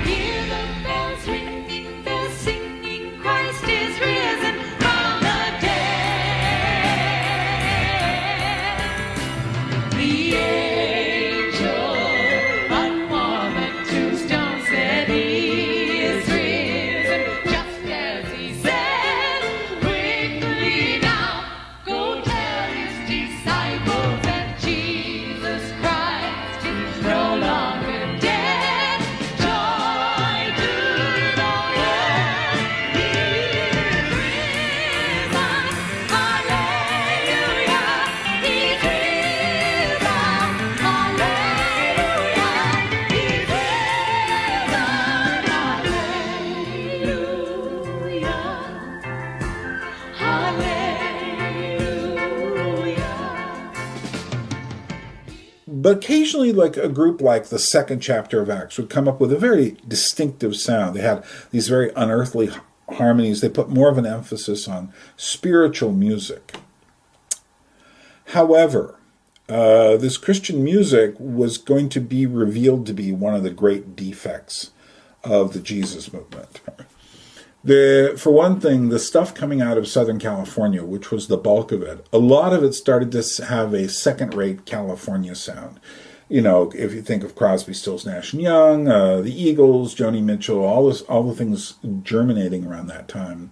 Hear the bells ringing, they're singing, Christ is risen from the dead. The angel upon the tombstone said he is risen, just as he said. Quickly now, go tell his disciples that Jesus Christ is no longer dead. Joy to the world, he is risen. Hallelujah, he's risen. Hallelujah, he's risen. Hallelujah. But occasionally, like a group like the second chapter of Acts would come up with a very distinctive sound. They had these very unearthly harmonies. They put more of an emphasis on spiritual music. However, this Christian music was going to be revealed to be one of the great defects of the Jesus movement. For one thing, the stuff coming out of Southern California, which was the bulk of it, a lot of it started to have a second-rate California sound. You know, if you think of Crosby, Stills, Nash & Young, the Eagles, Joni Mitchell, all the things germinating around that time.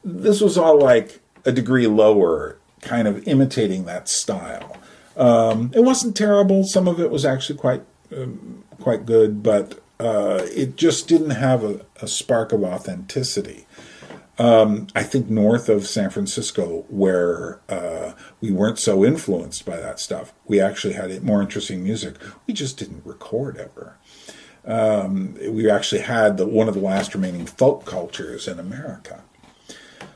This was all like a degree lower, kind of imitating that style. It wasn't terrible. Some of it was actually quite good, but it just didn't have a spark of authenticity. I think north of San Francisco, where we weren't so influenced by that stuff, we actually had more interesting music. We just didn't record ever. We actually had one of the last remaining folk cultures in America.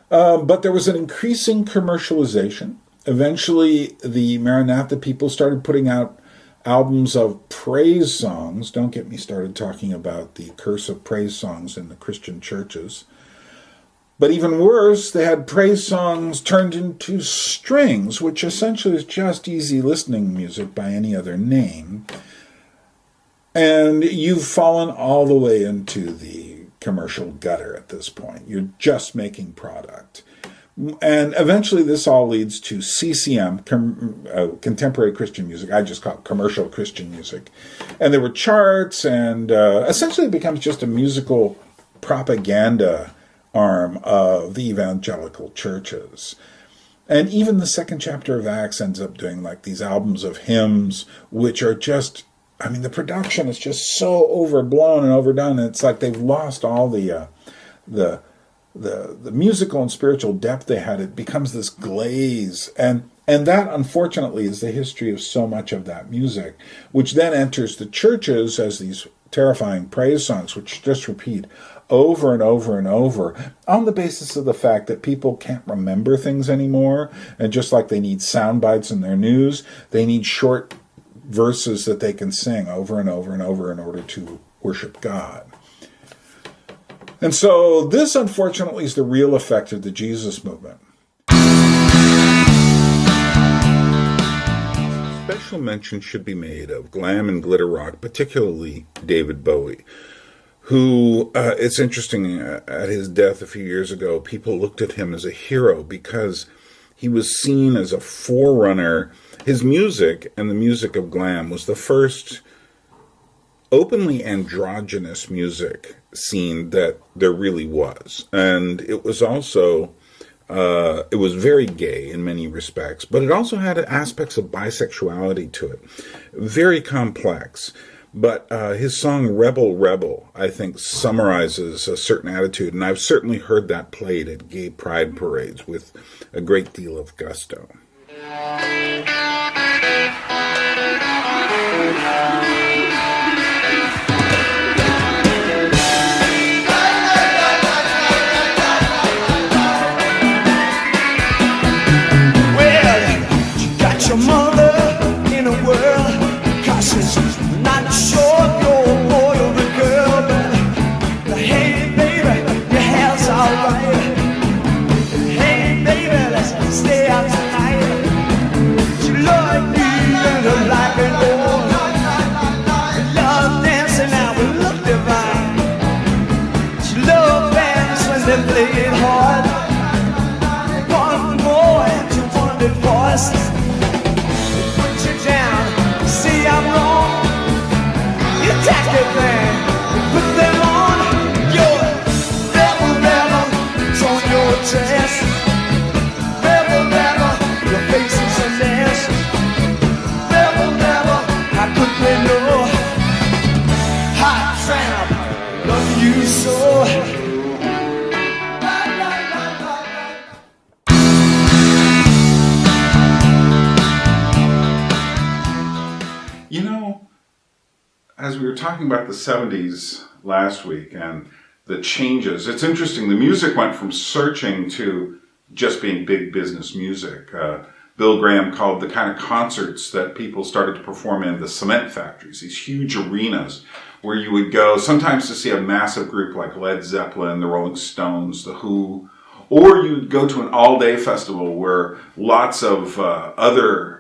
But there was an increasing commercialization. Eventually, the Maranatha people started putting out albums of praise songs. Don't get me started talking about the curse of praise songs in the Christian churches. But even worse, they had praise songs turned into strings, which essentially is just easy listening music by any other name. And you've fallen all the way into the commercial gutter at this point. You're just making product. And eventually this all leads to CCM, contemporary Christian music. I just call it commercial Christian music. And there were charts, and essentially it becomes just a musical propaganda arm of the evangelical churches. And even the second chapter of Acts ends up doing like these albums of hymns, which are just, I mean, the production is just so overblown and overdone. It's like they've lost all the the musical and spiritual depth they had, it becomes this glaze. And that, unfortunately, is the history of so much of that music, which then enters the churches as these terrifying praise songs, which just repeat over and over and over on the basis of the fact that people can't remember things anymore. And just like they need sound bites in their news, they need short verses that they can sing over and over and over in order to worship God. And so this, unfortunately, is the real effect of the Jesus movement. Special mention should be made of glam and glitter rock, particularly David Bowie, who, it's interesting, at his death a few years ago, people looked at him as a hero because he was seen as a forerunner. His music and the music of glam was the first openly androgynous music scene that there really was. And it was also, it was very gay in many respects, but it also had aspects of bisexuality to it. Very complex. But his song Rebel, Rebel, I think, summarizes a certain attitude, and I've certainly heard that played at gay pride parades with a great deal of gusto. As we were talking about the 70s last week and the changes, it's interesting, the music went from searching to just being big business music. Bill Graham called the kind of concerts that people started to perform in the cement factories, these huge arenas where you would go sometimes to see a massive group like Led Zeppelin, the Rolling Stones, the Who, or you'd go to an all-day festival where lots of other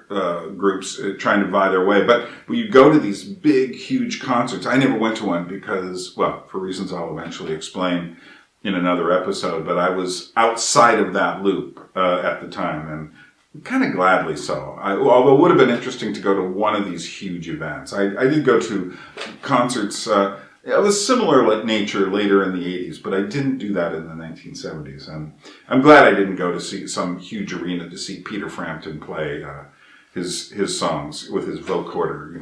groups trying to vie their way. But you go to these big, huge concerts. I never went to one because, well, for reasons I'll eventually explain in another episode, but I was outside of that loop at the time, and kind of gladly so. Although it would have been interesting to go to one of these huge events. I did go to concerts of a similar nature later in the 80s, but I didn't do that in the 1970s. And I'm glad I didn't go to see some huge arena to see Peter Frampton play his songs with his vocoder,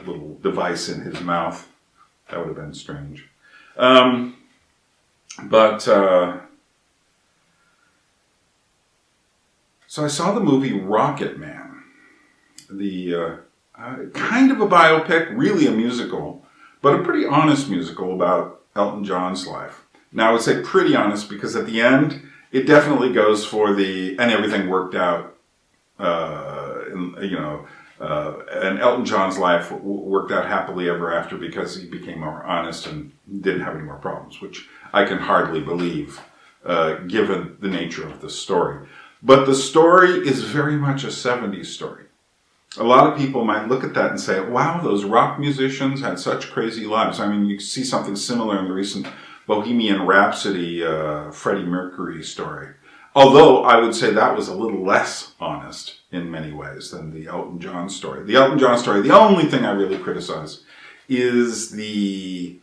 little device in his mouth. That would have been strange. So I saw the movie Rocket Man, the kind of a biopic, really a musical, but a pretty honest musical about Elton John's life. Now I would say pretty honest because at the end, it definitely goes for and everything worked out, and Elton John's life worked out happily ever after because he became more honest and didn't have any more problems, which I can hardly believe, given the nature of the story. But the story is very much a 70s story. A lot of people might look at that and say, wow, those rock musicians had such crazy lives. I mean, you see something similar in the recent Bohemian Rhapsody, Freddie Mercury story. Although I would say that was a little less honest in many ways than the Elton John story. The Elton John story, the only thing I really criticize is the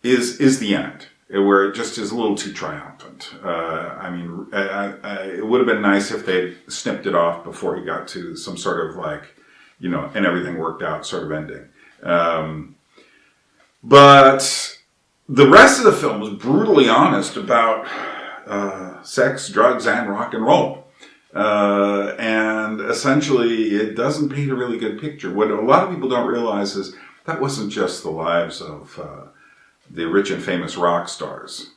end, where it just is a little too triumphant. It would have been nice if they'd snipped it off before he got to some sort of and everything worked out sort of ending. But the rest of the film was brutally honest about sex, drugs, and rock and roll. And essentially, it doesn't paint a really good picture. What a lot of people don't realize is that wasn't just the lives of the rich and famous rock stars.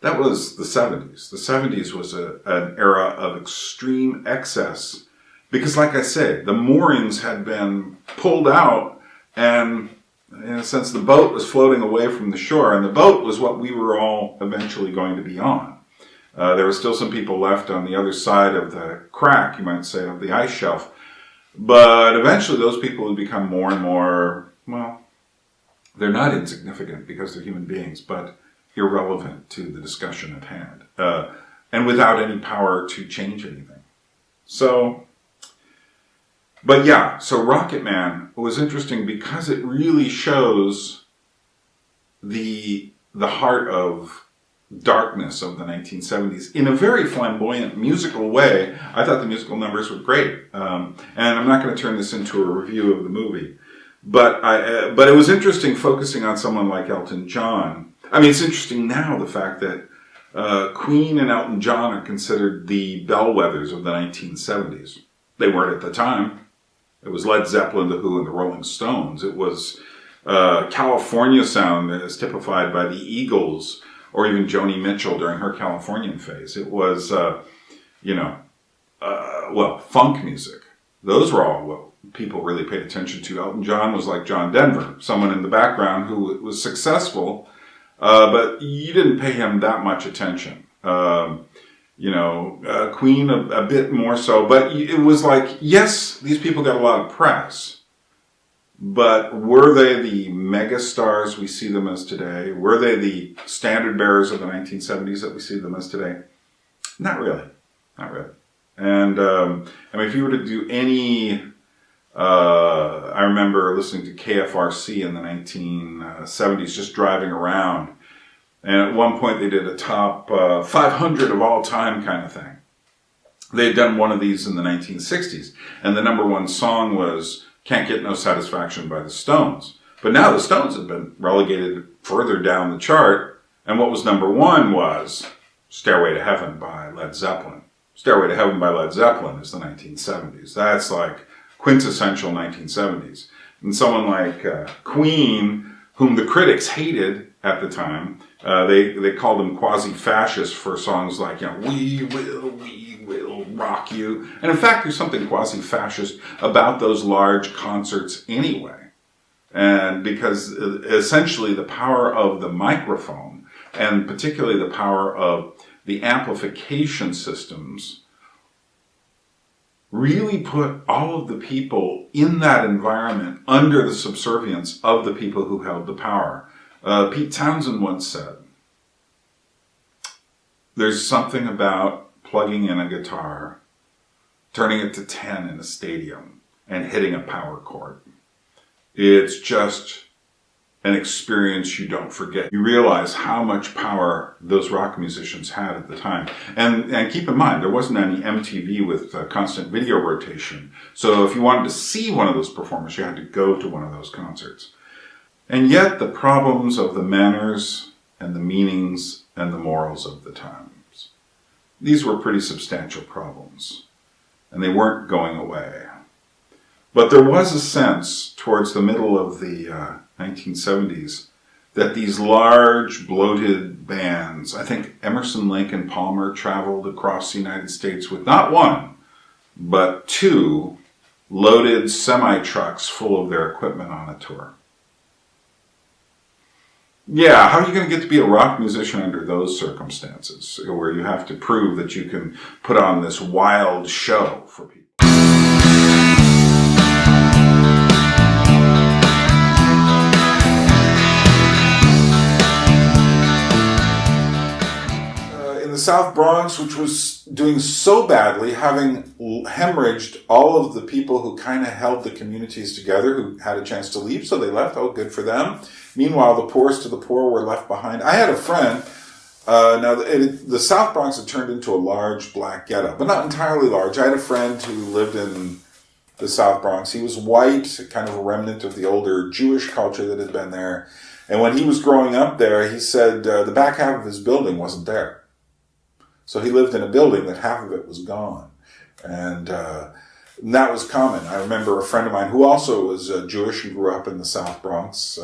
That was the 70s. The 70s was an era of extreme excess because, like I say, the moorings had been pulled out and, in a sense, the boat was floating away from the shore, and the boat was what we were all eventually going to be on. There were still some people left on the other side of the crack, you might say, of the ice shelf. But eventually those people would become more and more, well, they're not insignificant because they're human beings, but irrelevant to the discussion at hand, and without any power to change anything. So, but yeah, so Rocket Man was interesting because it really shows the heart of darkness of the 1970s in a very flamboyant musical way. I thought the musical numbers were great, and I'm not going to turn this into a review of the movie, but it was interesting focusing on someone like Elton John. I mean, it's interesting now the fact that Queen and Elton John are considered the bellwethers of the 1970s. They weren't at the time. It was Led Zeppelin, The Who, and the Rolling Stones. It was California sound as typified by the Eagles, or even Joni Mitchell during her Californian phase. It was, funk music. Those were all what people really paid attention to. Elton John was like John Denver, someone in the background who was successful, but you didn't pay him that much attention. Queen a bit more so, but it was like, yes, these people got a lot of press, but were they the megastars we see them as today? Were they the standard bearers of the 1970s that we see them as today? Not really. Not really. And, if you were to do any, I remember listening to KFRC in the 1970s, just driving around. And at one point they did a top 500 of all time kind of thing. They had done one of these in the 1960s. And the number one song was Can't Get No Satisfaction by the Stones. But now the Stones have been relegated further down the chart. And what was number one was Stairway to Heaven by Led Zeppelin. Stairway to Heaven by Led Zeppelin is the 1970s. That's like quintessential 1970s. And someone like Queen, whom the critics hated at the time, they called them quasi-fascist for songs like, we will rock you. And in fact, there's something quasi-fascist about those large concerts anyway. And because essentially the power of the microphone, and particularly the power of the amplification systems, really put all of the people in that environment under the subservience of the people who held the power. Pete Townsend once said, there's something about plugging in a guitar, turning it to 10 in a stadium, and hitting a power chord. It's just an experience you don't forget. You realize how much power those rock musicians had at the time. And keep in mind, there wasn't any MTV with constant video rotation. So if you wanted to see one of those performers, you had to go to one of those concerts. And yet the problems of the manners and the meanings and the morals of the times, these were pretty substantial problems. And they weren't going away. But there was a sense towards the middle of the 1970s that these large, bloated bands, I think Emerson, Lake, and Palmer traveled across the United States with not one, but two loaded semi-trucks full of their equipment on a tour. Yeah, how are you going to get to be a rock musician under those circumstances, where you have to prove that you can put on this wild show for people? The South Bronx, which was doing so badly, having hemorrhaged all of the people who kind of held the communities together, who had a chance to leave, so they left. Oh, good for them. Meanwhile, the poorest of the poor were left behind. I had a friend, the South Bronx had turned into a large black ghetto, but not entirely large. I had a friend who lived in the South Bronx. He was white, kind of a remnant of the older Jewish culture that had been there. And when he was growing up there, he said the back half of his building wasn't there. So he lived in a building that half of it was gone. And that was common. I remember a friend of mine who also was Jewish and grew up in the South Bronx,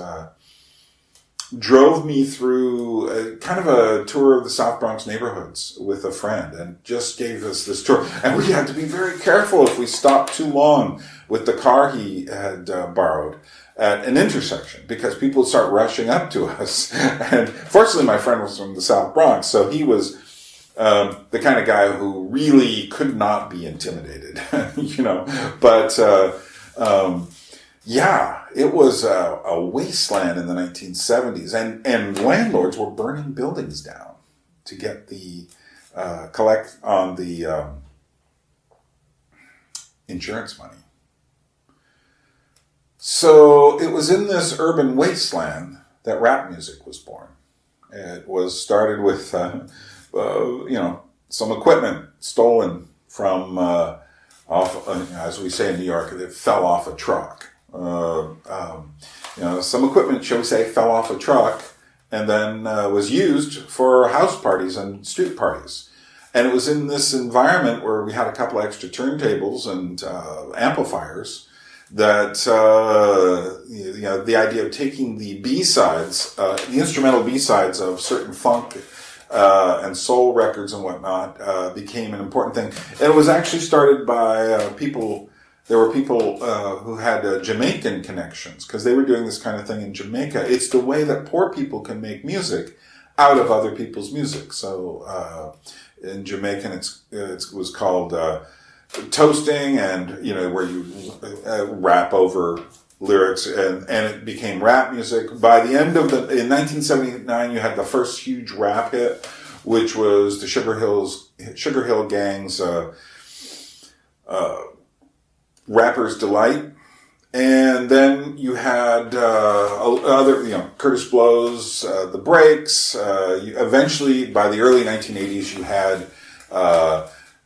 drove me through kind of a tour of the South Bronx neighborhoods with a friend and just gave us this tour. And we had to be very careful if we stopped too long with the car he had borrowed at an intersection, because people would start rushing up to us. And fortunately, my friend was from the South Bronx, so he was the kind of guy who really could not be intimidated, you know. But yeah, it was a wasteland in the 1970s, and landlords were burning buildings down to get the collect on the insurance money. So it was in this urban wasteland that rap music was born. It was started with, you know, some equipment stolen from off, as we say in New York, it fell off a truck. You know, some equipment, shall we say, fell off a truck and then was used for house parties and street parties. And it was in this environment where we had a couple extra turntables and amplifiers that, you know, the idea of taking the B-sides, the instrumental B-sides of certain funk and soul records and whatnot became an important thing. And it was actually started by people. There were people who had Jamaican connections because they were doing this kind of thing in Jamaica. It's the way that poor people can make music out of other people's music. So in Jamaican, it was called toasting, and, you know, where you rap over lyrics, and it became rap music. By the end of in 1979, you had the first huge rap hit, which was the Sugar Hill Gang's Rapper's Delight. And then you had other, you know, Curtis Blow's The Breaks. Eventually, by the early 1980s, you had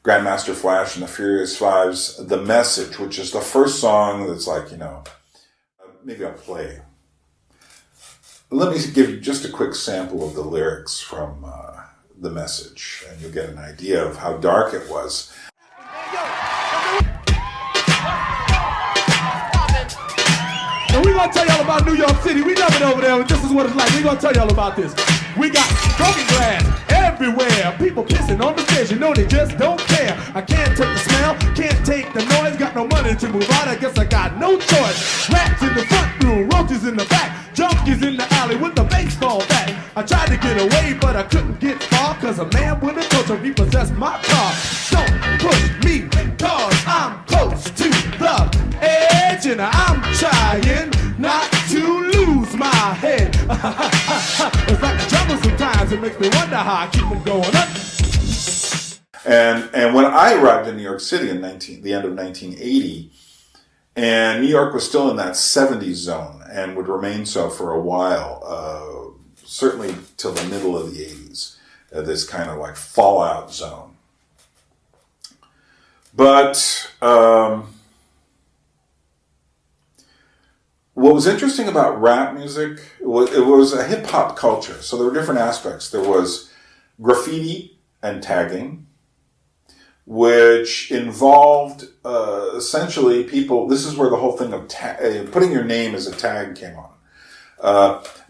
Grandmaster Flash and the Furious Five's The Message, which is the first song that's like, you know, maybe I'll play. Let me give you just a quick sample of the lyrics from The Message, and you'll get an idea of how dark it was. And we're going to tell y'all about New York City. We love it over there, and this is what it's like. We're going to tell y'all about this. We got broken glass everywhere. People pissing on the stage. You know they just don't care. I can't take the smell, can't take the noise. Got no money to move out. I guess I got no choice. Rats in the front room, roaches in the back. Junkies in the alley with the baseball bat. I tried to get away, but I couldn't get far, cause a man with a torch repossessed my car. Don't push me, cause I'm close to the edge, and I'm trying not to lose my head. It's like the jungle sometimes. It makes me wonder how I keep them going up. And when I arrived in New York City in the end of 1980, and New York was still in that 70s zone and would remain so for a while, certainly till the middle of the 80s, this kind of like fallout zone. But what was interesting about rap music, it was a hip-hop culture. So there were different aspects. There was graffiti and tagging, which involved essentially people. This is where the whole thing of putting your name as a tag came on.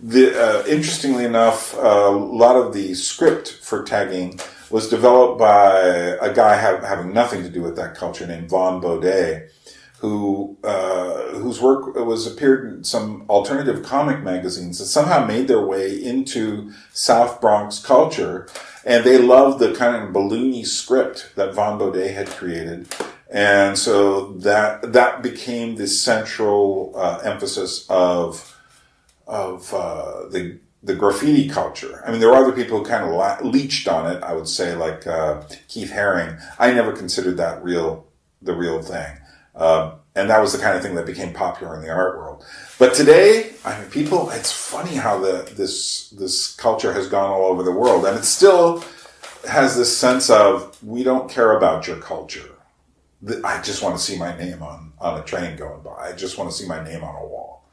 Interestingly enough, a lot of the script for tagging was developed by a guy having nothing to do with that culture named Vaughn Baudet, whose work appeared in some alternative comic magazines that somehow made their way into South Bronx culture. And they loved the kind of balloony script that Vaughn Baudet had created. And so that became the central emphasis of the graffiti culture. I mean, there were other people who kind of leached on it, I would say, like Keith Haring. I never considered that the real thing. And that was the kind of thing that became popular in the art world. But today, I mean, it's funny how this culture has gone all over the world, and it still has this sense of, we don't care about your culture. I just want to see my name on a train going by. I just want to see my name on a wall,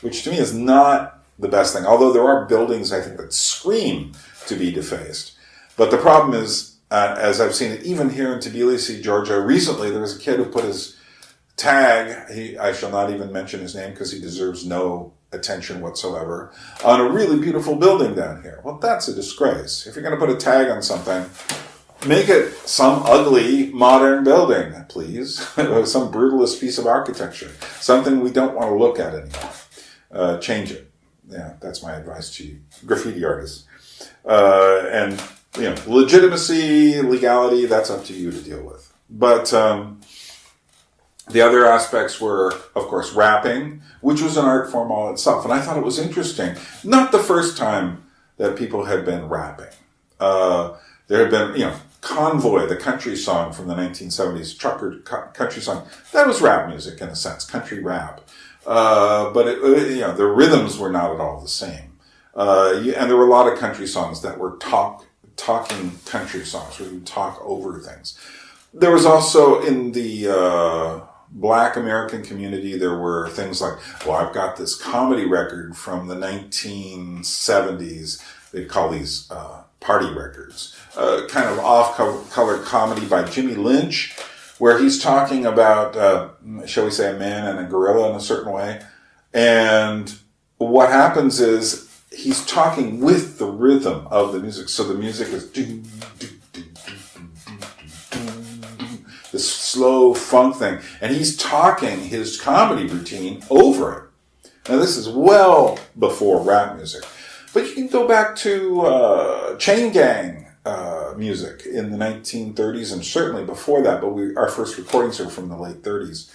which to me is not the best thing. Although there are buildings, I think, that scream to be defaced. But the problem is, as I've seen it even here in Tbilisi, Georgia, recently there was a kid who put his tag, I shall not even mention his name because he deserves no attention whatsoever, on a really beautiful building down here. Well, that's a disgrace. If you're going to put a tag on something, make it some ugly modern building, please. Some brutalist piece of architecture. Something we don't want to look at anymore. Change it. Yeah, that's my advice to you, graffiti artists. And, legitimacy, legality, that's up to you to deal with. But the other aspects were, of course, rapping, which was an art form all itself. And I thought it was interesting. Not the first time that people had been rapping. There had been, Convoy, the country song from the 1970s, trucker country song. That was rap music in a sense, country rap. But the rhythms were not at all the same. And there were a lot of country songs that were talking country songs, where you talk over things. There was also in the Black American community, there were things like, well, I've got this comedy record from the 1970s. They call these party records. Kind of off-color comedy by Jimmy Lynch, where he's talking about, shall we say, a man and a gorilla in a certain way. And what happens is he's talking with the rhythm of the music. So the music is this slow funk thing. And he's talking his comedy routine over it. Now, this is well before rap music. But you can go back to chain gang music in the 1930s and certainly before that, but our first recordings are from the late 30s.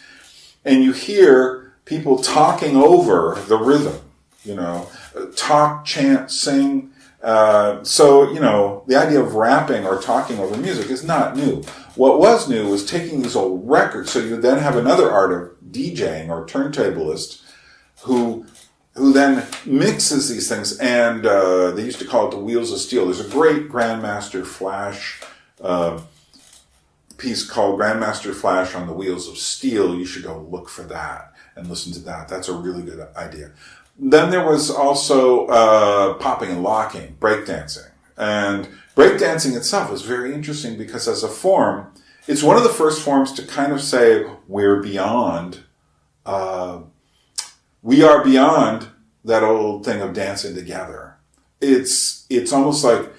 And you hear people talking over the rhythm, talk, chant, sing. So, the idea of rapping or talking over music is not new. What was new was taking these old records. So you then have another art of DJing or turntablist who then mixes these things, and they used to call it the Wheels of Steel. There's a great Grandmaster Flash piece called Grandmaster Flash on the Wheels of Steel. You should go look for that and listen to that. That's a really good idea. Then there was also popping and locking, breakdancing. And breakdancing itself was very interesting because as a form, it's one of the first forms to kind of say we're beyond we are beyond that old thing of dancing together. It's almost like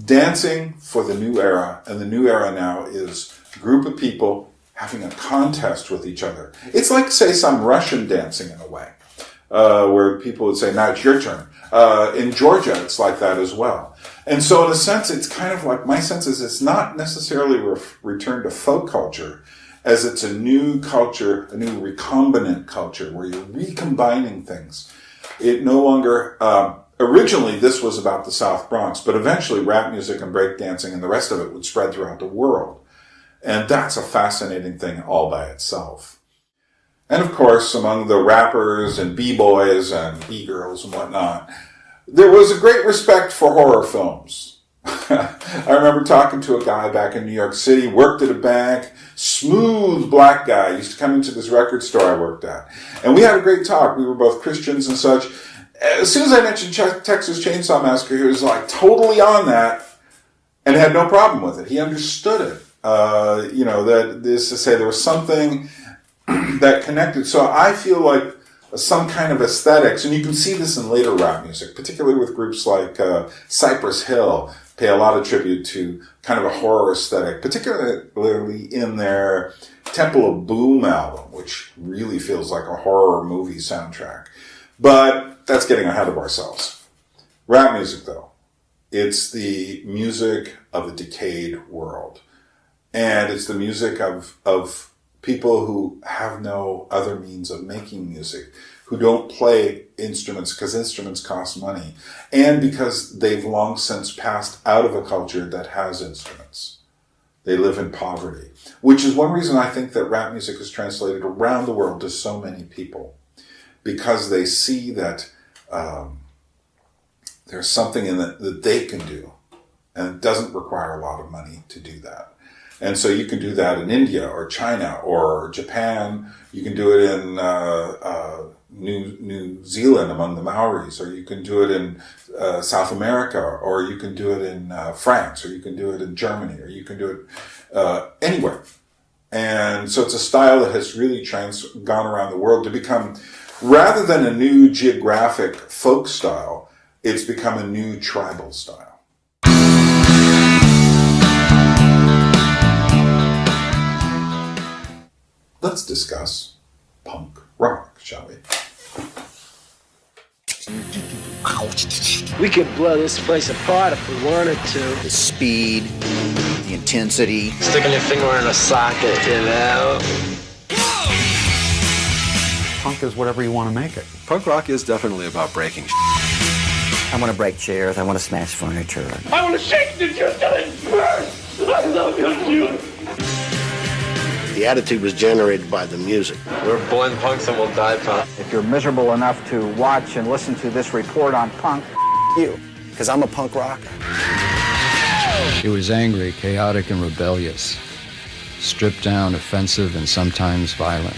dancing for the new era, and the new era now is a group of people having a contest with each other. It's like, say, some Russian dancing in a way, where people would say, now it's your turn. In Georgia, it's like that as well. And so in a sense, it's kind of like, my sense is it's not necessarily return to folk culture, as it's a new culture, a new recombinant culture, where you're recombining things. It no longer, originally this was about the South Bronx, but eventually rap music and breakdancing and the rest of it would spread throughout the world. And that's a fascinating thing all by itself. And of course, among the rappers and b-boys and b-girls and whatnot, there was a great respect for horror films. I remember talking to a guy back in New York City, worked at a bank, smooth black guy, used to come into this record store I worked at. And we had a great talk. We were both Christians and such. As soon as I mentioned Texas Chainsaw Massacre, he was like totally on that and had no problem with it. He understood it. That is to say there was something that connected. So I feel like some kind of aesthetics, and you can see this in later rap music, particularly with groups like Cypress Hill, pay a lot of tribute to kind of a horror aesthetic, particularly in their Temple of Boom album, which really feels like a horror movie soundtrack. But that's getting ahead of ourselves. Rap music, though, it's the music of a decayed world. And it's the music of people who have no other means of making music, who don't play instruments because instruments cost money, and because they've long since passed out of a culture that has instruments. They live in poverty, which is one reason I think that rap music is translated around the world to so many people, because they see that there's something in it that they can do, and it doesn't require a lot of money to do that. And so you can do that in India or China or Japan. You can do it in New Zealand among the Maoris, or you can do it in South America, or you can do it in France, or you can do it in Germany, or you can do it anywhere. And so it's a style that has really gone around the world to become, rather than a new geographic folk style, it's become a new tribal style. Let's discuss punk rock, shall we? We could blow this place apart if we wanted to. The speed, the intensity. Sticking your finger in a socket, you know? Punk is whatever you want to make it. Punk rock is definitely about breaking. I want to break chairs. I want to smash furniture. I want to shake the juice till it bursts. I love your juice. The attitude was generated by the music. We're born punks and we'll die punk. If you're miserable enough to watch and listen to this report on punk, You, because I'm a punk rocker. It was angry, chaotic, and rebellious. Stripped down, offensive, and sometimes violent.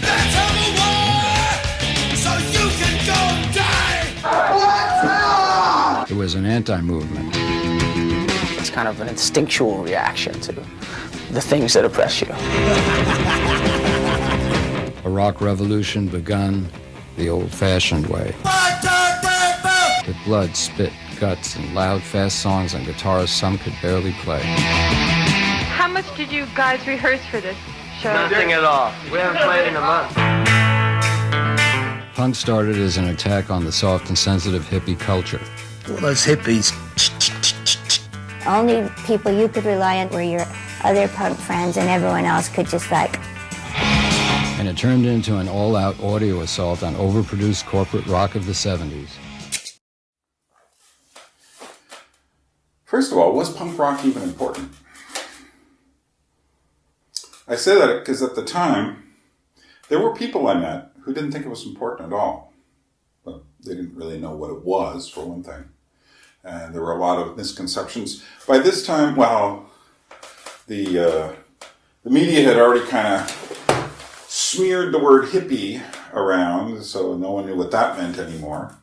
It was an anti-movement. It's kind of an instinctual reaction to the things that oppress you. A rock revolution begun the old-fashioned way. With blood, spit, guts, and loud, fast songs on guitars some could barely play. How much did you guys rehearse for this show? Nothing at all. We haven't played in a month. Punk started as an attack on the soft and sensitive hippie culture. All those hippies. Only people you could rely on were your other punk friends, and everyone else could just like... And it turned into an all-out audio assault on overproduced corporate rock of the 70s. First of all, was punk rock even important? I say that because at the time, there were people I met who didn't think it was important at all. Well, they didn't really know what it was, for one thing. And there were a lot of misconceptions. By this time, well, the media had already kind of smeared the word hippie around, so no one knew what that meant anymore.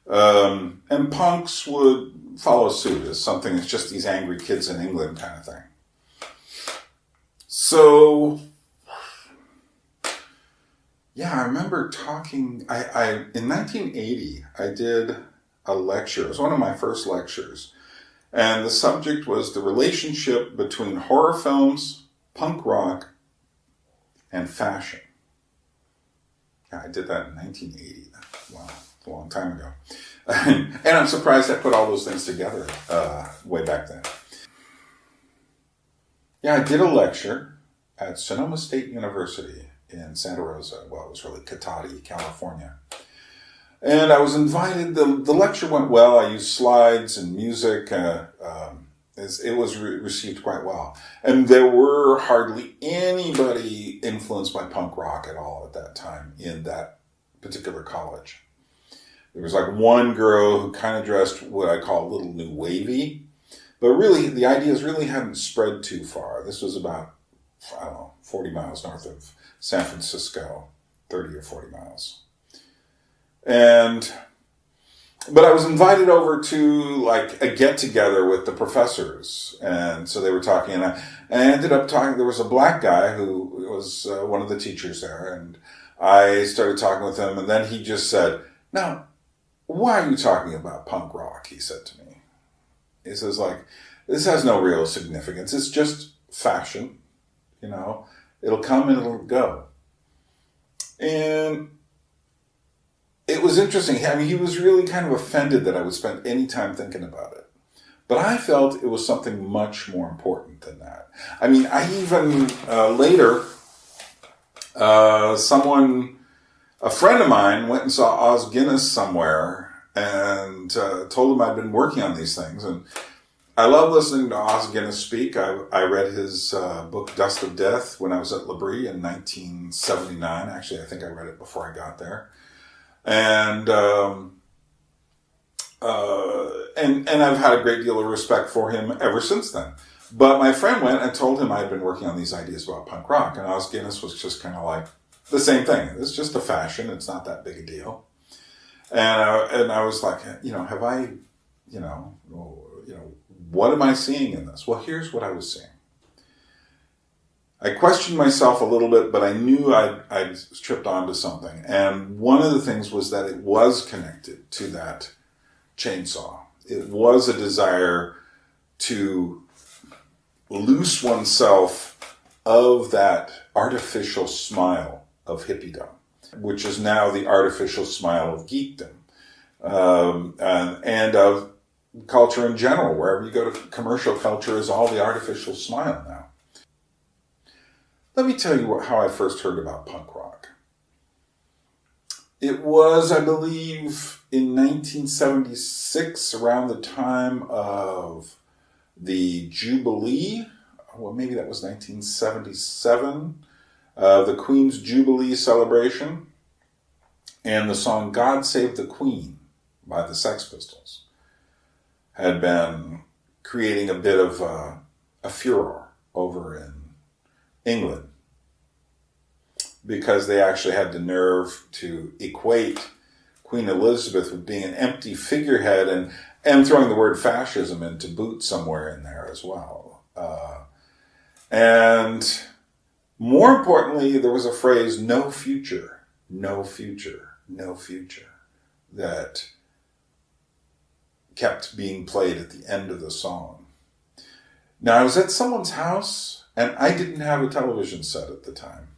And punks would follow suit as something that's just these angry kids in England kind of thing. So, yeah, I remember talking, in 1980, I did a lecture. It was one of my first lectures. And the subject was the relationship between horror films, punk rock, and fashion. Yeah, I did that in 1980. Wow, a long time ago. And I'm surprised I put all those things together way back then. Yeah, I did a lecture at Sonoma State University in Santa Rosa. Well, it was really Cotati, California. And I was invited. The lecture went well. I used slides and music. It was received quite well. And there were hardly anybody influenced by punk rock at all at that time in that particular college. There was like one girl who kind of dressed what I call a little new wavy. But really, the ideas really hadn't spread too far. This was about, 40 miles north of San Francisco, 30 or 40 miles. But I was invited over to like a get-together with the professors. And so they were talking, and I ended up talking, there was a black guy who was one of the teachers there, and I started talking with him, and then he just said, "Now, why are you talking about punk rock?" he said to me. He says, like, "This has no real significance. It's just fashion, you know. It'll come and it'll go." And it was interesting. I mean, he was really kind of offended that I would spend any time thinking about it. But I felt it was something much more important than that. I mean, I even, later, a friend of mine went and saw Os Guinness somewhere and told him I'd been working on these things. And I love listening to Os Guinness speak. I read his book, Dust of Death, when I was at L'Abri in 1979. Actually, I think I read it before I got there. And I've had a great deal of respect for him ever since then. But my friend went and told him I had been working on these ideas about punk rock, and Os Guinness was just kind of like the same thing. It's just a fashion. It's not that big a deal. And I was like, have I, what am I seeing in this? Well, here's what I was seeing. I questioned myself a little bit, but I knew I'd tripped onto something. And one of the things was that it was connected to that chainsaw. It was a desire to loose oneself of that artificial smile of hippiedom, which is now the artificial smile of geekdom, and of culture in general. Wherever you go to, commercial culture is all the artificial smile now. Let me tell you how I first heard about punk rock. It was, I believe, in 1976, around the time of the Jubilee. Well, maybe that was 1977. The Queen's Jubilee celebration, and the song God Save the Queen by the Sex Pistols had been creating a bit of a furor over in England, because they actually had the nerve to equate Queen Elizabeth with being an empty figurehead and throwing the word fascism into boot somewhere in there as well. And more importantly, there was a phrase, no future, no future, no future, that kept being played at the end of the song. Now, I was at someone's house, and I didn't have a television set at the time.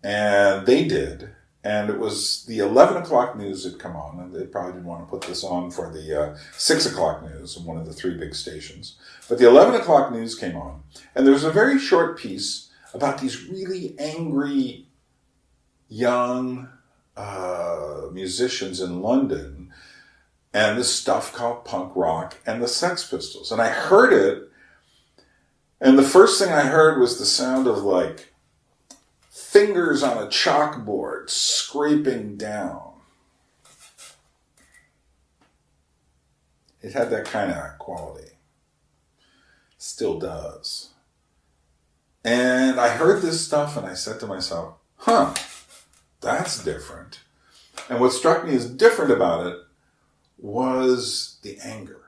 And they did, and it was the 11 o'clock news had come on, and they probably didn't want to put this on for the 6 o'clock news on one of the three big stations. But the 11 o'clock news came on, and there was a very short piece about these really angry young musicians in London and this stuff called punk rock and the Sex Pistols. And I heard it, and the first thing I heard was the sound of like fingers on a chalkboard scraping down. It had that kind of quality. Still does. And I heard this stuff and I said to myself, that's different. And what struck me as different about it was the anger.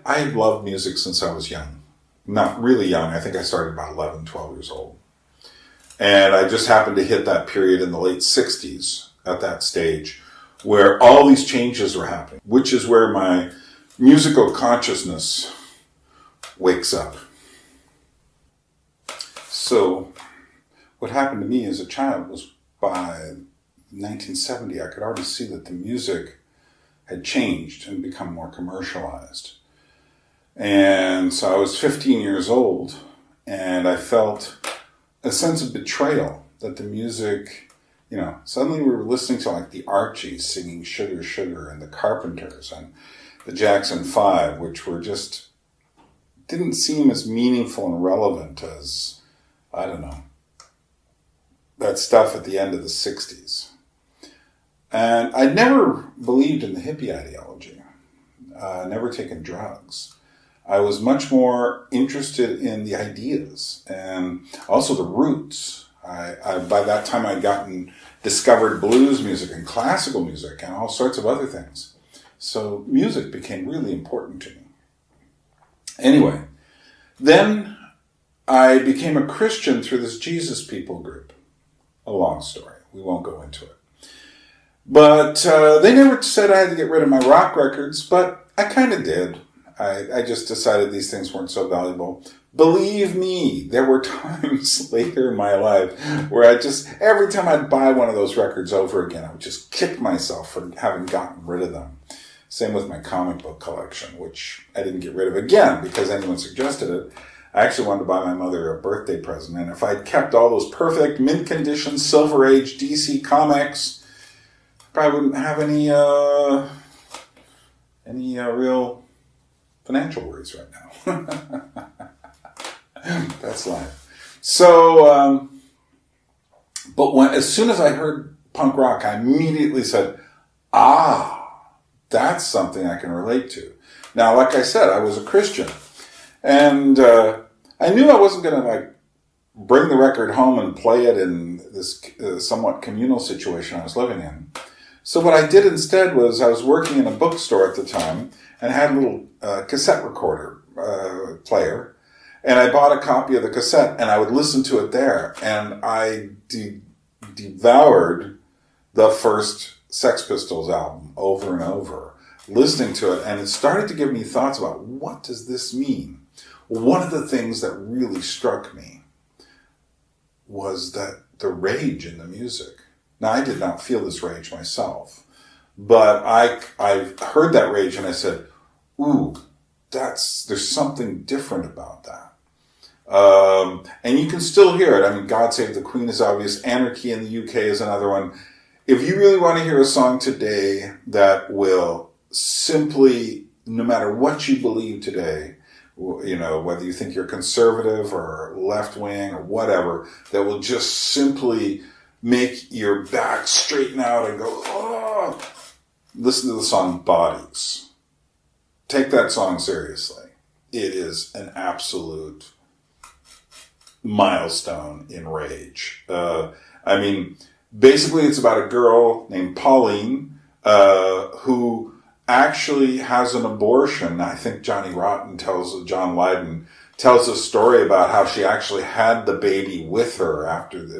I've loved music since I was young. Not really young. I think I started about 11, 12 years old. And I just happened to hit that period in the late 60s at that stage where all these changes were happening, which is where my musical consciousness wakes up. So what happened to me as a child was by 1970, I could already see that the music had changed and become more commercialized. And so I was 15 years old, and I felt a sense of betrayal that the music, suddenly we were listening to like the Archies singing Sugar, Sugar, and the Carpenters and the Jackson 5, which were just, didn't seem as meaningful and relevant as, I don't know, that stuff at the end of the 60s. And I'd never believed in the hippie ideology, never taken drugs. I was much more interested in the ideas and also the roots. I by that time I'd discovered blues music and classical music and all sorts of other things. So music became really important to me. Anyway, then I became a Christian through this Jesus People group. A long story. We won't go into it. But they never said I had to get rid of my rock records, but I kind of did. I just decided these things weren't so valuable. Believe me, there were times later in my life where every time I'd buy one of those records over again, I would just kick myself for having gotten rid of them. Same with my comic book collection, which I didn't get rid of again because anyone suggested it. I actually wanted to buy my mother a birthday present, and if I'd kept all those perfect, mint-condition, Silver Age DC comics, I probably wouldn't have any real financial worries right now. That's life. So, but as soon as I heard punk rock, I immediately said, that's something I can relate to. Now, like I said, I was a Christian. And I knew I wasn't going to bring the record home and play it in this somewhat communal situation I was living in. So what I did instead was I was working in a bookstore at the time and had a little cassette recorder player. And I bought a copy of the cassette and I would listen to it there. And I devoured the first Sex Pistols album over and over, listening to it. And it started to give me thoughts about what does this mean? One of the things that really struck me was that the rage in the music. Now, I did not feel this rage myself, but I heard that rage and I said, ooh, there's something different about that. And you can still hear it. I mean, God Save the Queen is obvious. Anarchy in the UK is another one. If you really want to hear a song today that will simply, no matter what you believe today, whether you think you're conservative or left-wing or whatever, that will just simply make your back straighten out and go, oh, listen to the song Bodies. Take that song seriously. It is an absolute milestone in rage. Basically it's about a girl named Pauline who actually has an abortion. I think John Lydon tells a story about how she actually had the baby with her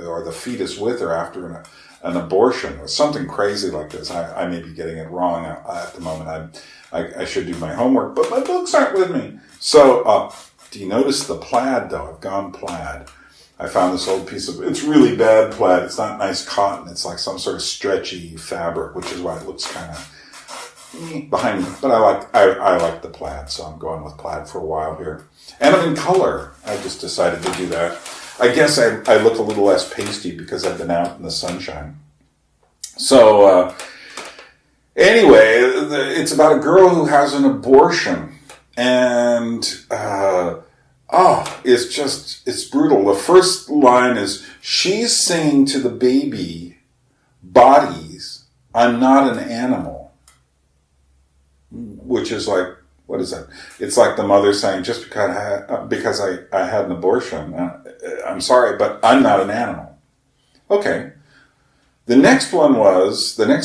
or the fetus with her after an abortion, or something crazy like this. I may be getting it wrong at the moment. I should do my homework, but my books aren't with me. So, do you notice the plaid though? I've gone plaid. I found this old it's really bad plaid. It's not nice cotton. It's like some sort of stretchy fabric, which is why it looks kind of behind me. But I like the plaid, so I'm going with plaid for a while here. And I'm in color. I just decided to do that. I guess I look a little less pasty because I've been out in the sunshine. So, anyway, it's about a girl who has an abortion. And, it's brutal. The first line is, she's saying to the baby, Bodies, I'm not an animal. Which is like, what is that? It's like the mother saying, just because I had an abortion, I'm sorry, but I'm not an animal. Okay. The next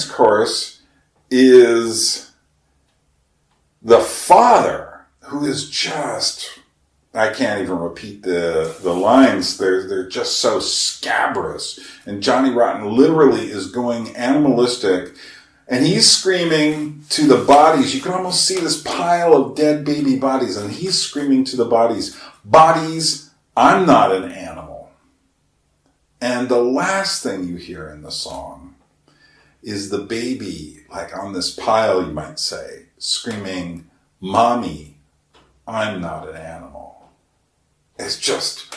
chorus is the father, who is just, I can't even repeat the lines. They're just so scabrous. And Johnny Rotten literally is going animalistic. And he's screaming to the bodies. You can almost see this pile of dead baby bodies. And he's screaming to the bodies, Bodies, I'm not an animal. And the last thing you hear in the song is the baby, like on this pile, you might say, screaming, Mommy, I'm not an animal. It's just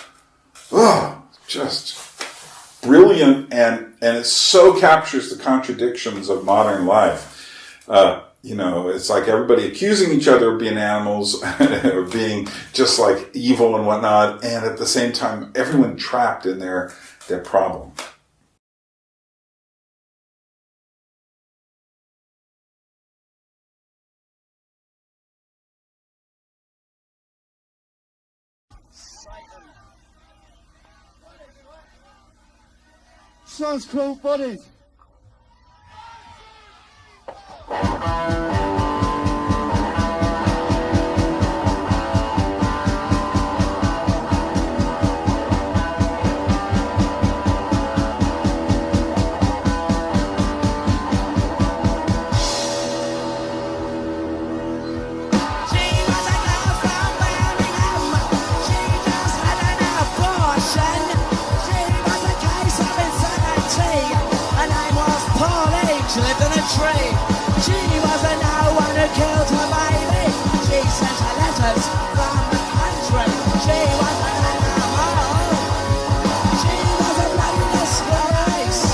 brilliant, and it so captures the contradictions of modern life. It's like everybody accusing each other of being animals or being just like evil and whatnot, and at the same time, everyone trapped in their problem. Sounds cool, buddy. tree. She wasn't no one who killed her baby. She sent her letters from the country. She was an animal. She was a bloody disgrace.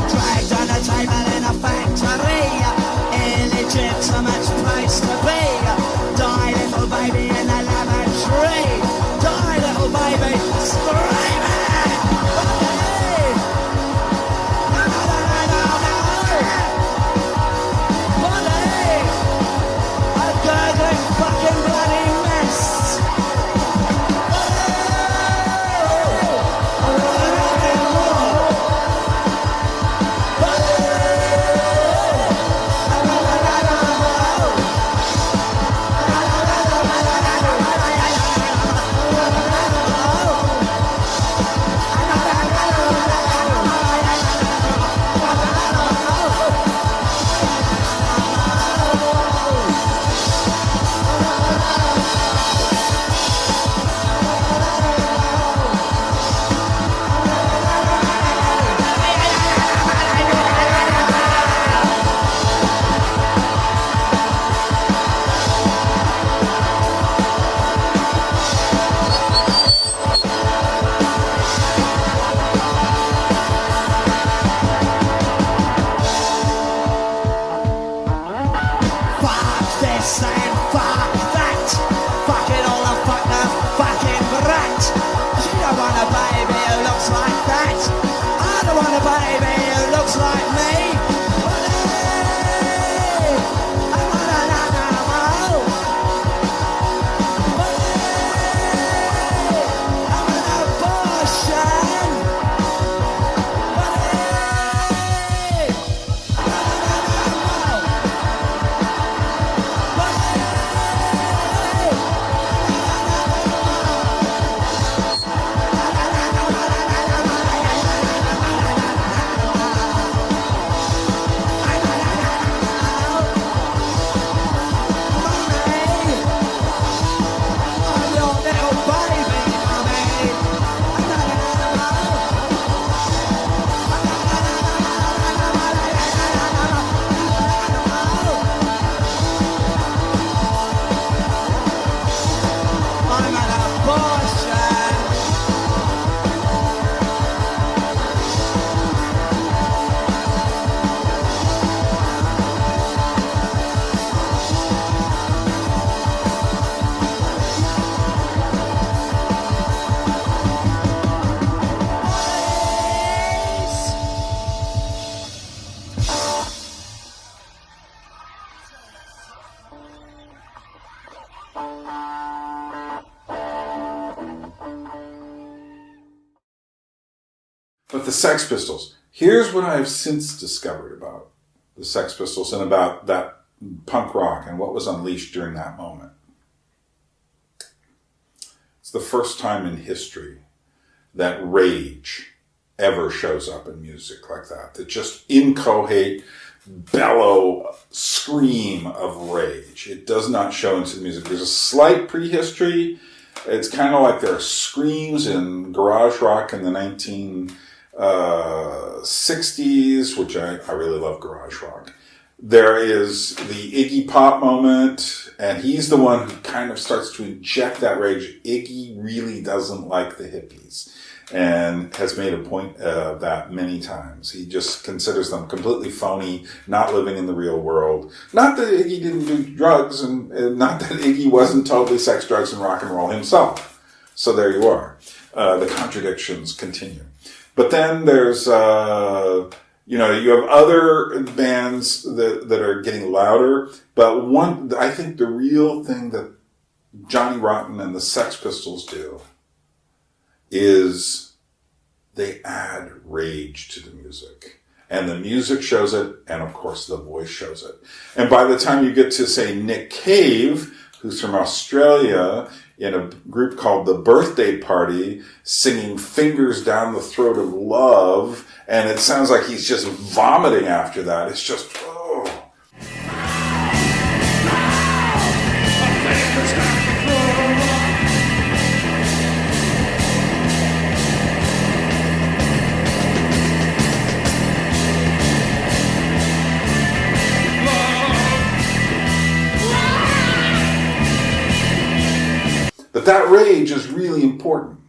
Dragged on a table in a factory, illegitimate place to be. Die little baby in the lavatory. Die little baby screaming. Body, a gurgling fucking bloody mess. Fuck this and fuck that. Fuck it all and fuck the fucking brat. She don't want a baby who looks like that. I don't want a baby who looks like me. I want an animal. I want an abortion. But the Sex Pistols, here's what I've since discovered about the Sex Pistols and about that punk rock and what was unleashed during that moment. It's the first time in history that rage ever shows up in music like that. That just incoherent, bellow, scream of rage. It does not show into the music. There's a slight prehistory. It's kind of like there are screams in garage rock in the 1960s, which I really love garage rock. There is the Iggy Pop moment, and he's the one who kind of starts to inject that rage. Iggy really doesn't like the hippies and has made a point of that many times. He just considers them completely phony, not living in the real world. Not that Iggy didn't do drugs, and not that Iggy wasn't totally sex, drugs, and rock and roll himself. So there you are. The contradictions continue. But then there's, you have other bands that are getting louder. But I think the real thing that Johnny Rotten and the Sex Pistols do is they add rage to the music. And the music shows it, and of course the voice shows it. And by the time you get to, say, Nick Cave, who's from Australia, in a group called The Birthday Party, singing Fingers Down the Throat of Love, and it sounds like he's just vomiting after that. It's just, oh. But that rage is really important.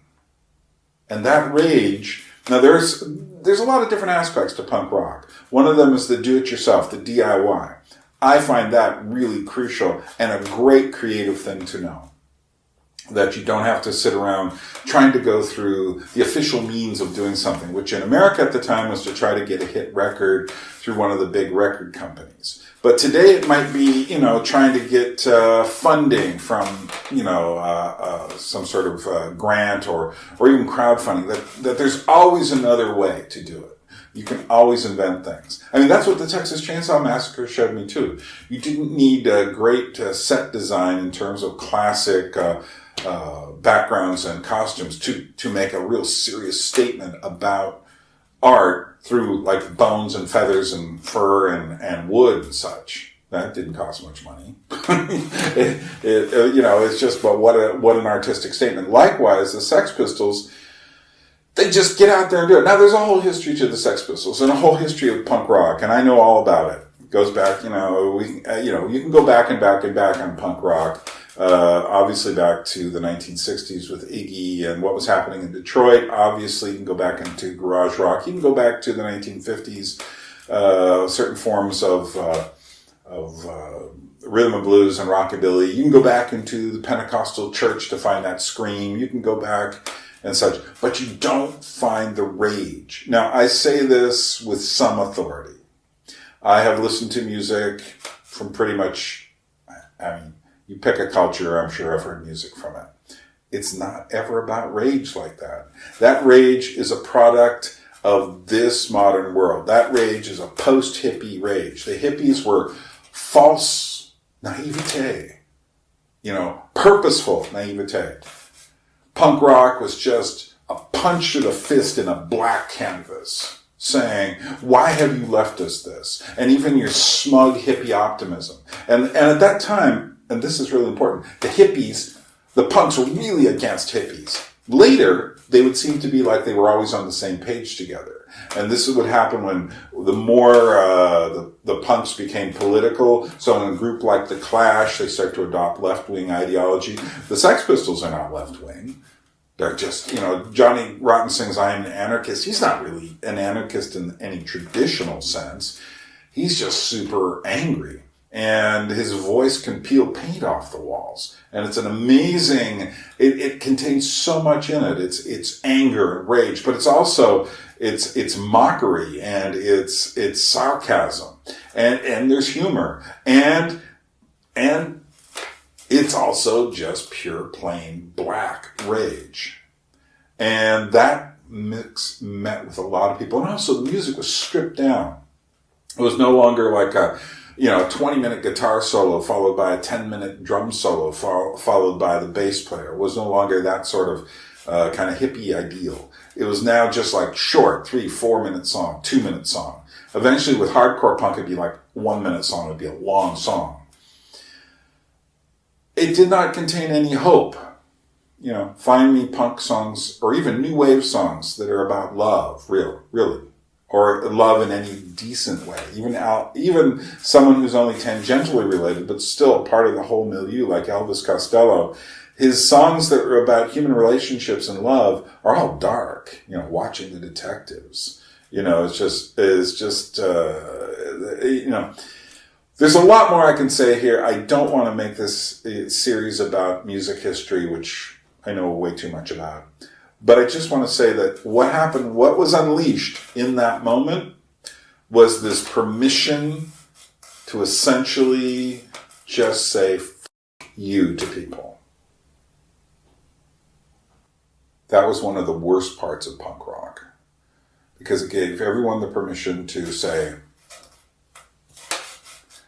And that rage, now there's a lot of different aspects to punk rock. One of them is the do-it-yourself, the DIY. I find that really crucial and a great creative thing to know. That you don't have to sit around trying to go through the official means of doing something, which in America at the time was to try to get a hit record through one of the big record companies. But today it might be, trying to get funding from, some sort of grant or even crowdfunding. That there's always another way to do it. You can always invent things. I mean, that's what the Texas Chainsaw Massacre showed me too. You didn't need a great set design in terms of classic backgrounds and costumes to make a real serious statement about art through like bones and feathers and fur and wood and such. That didn't cost much money. It's just, but what an artistic statement. Likewise, the Sex Pistols, they just get out there and do it. Now, there's a whole history to the Sex Pistols and a whole history of punk rock, and I know all about it. It goes back, you can go back and back and back on punk rock. Obviously back to the 1960s with Iggy and what was happening in Detroit. Obviously, you can go back into garage rock. You can go back to the 1950s, certain forms of rhythm and blues and rockabilly. You can go back into the Pentecostal church to find that scream. You can go back and such, but you don't find the rage. Now, I say this with some authority. I have listened to music from pretty much, you pick a culture, I'm sure I've heard music from it. It's not ever about rage like that. That rage is a product of this modern world. That rage is a post-hippie rage. The hippies were false naivete, purposeful naivete. Punk rock was just a punch to the fist in a black canvas, saying, why have you left us this? And even your smug hippie optimism. And at that time, and this is really important, the hippies, the punks were really against hippies. Later, they would seem to be like they were always on the same page together. And this would happen when the more the punks became political. So in a group like The Clash, they start to adopt left-wing ideology. The Sex Pistols are not left-wing. They're just, Johnny Rotten sings, I am an anarchist. He's not really an anarchist in any traditional sense. He's just super angry. And his voice can peel paint off the walls. And it's an amazing, it contains so much in it. It's anger and rage, but it's also, it's mockery and it's sarcasm. And there's humor. And it's also just pure plain black rage. And that mix met with a lot of people. And also the music was stripped down. It was no longer like a 20-minute guitar solo followed by a 10-minute drum solo followed by the bass player. It was no longer that sort of kind of hippie ideal. It was now just like short, 3-4 minute song, 2-minute song. Eventually with hardcore punk, it'd be like 1 minute song. It'd be a long song. It did not contain any hope. Find me punk songs or even new wave songs that are about love, really. Or love in any decent way. Even someone who's only tangentially related, but still part of the whole milieu, like Elvis Costello, his songs that are about human relationships and love are all dark. Watching the Detectives. There's a lot more I can say here. I don't want to make this series about music history, which I know way too much about. But I just want to say that what happened, what was unleashed in that moment was this permission to essentially just say F you to people. That was one of the worst parts of punk rock. Because it gave everyone the permission to say,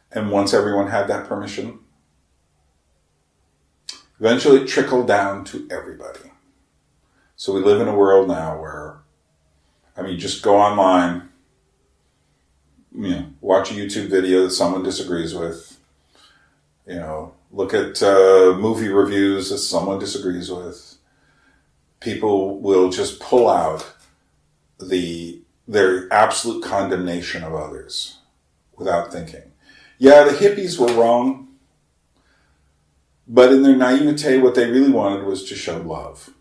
and once everyone had that permission, eventually it trickled down to everybody. So we live in a world now where, just go online, watch a YouTube video that someone disagrees with, look at movie reviews that someone disagrees with. People will just pull out their absolute condemnation of others without thinking. Yeah, the hippies were wrong. But in their naivete, what they really wanted was to show love.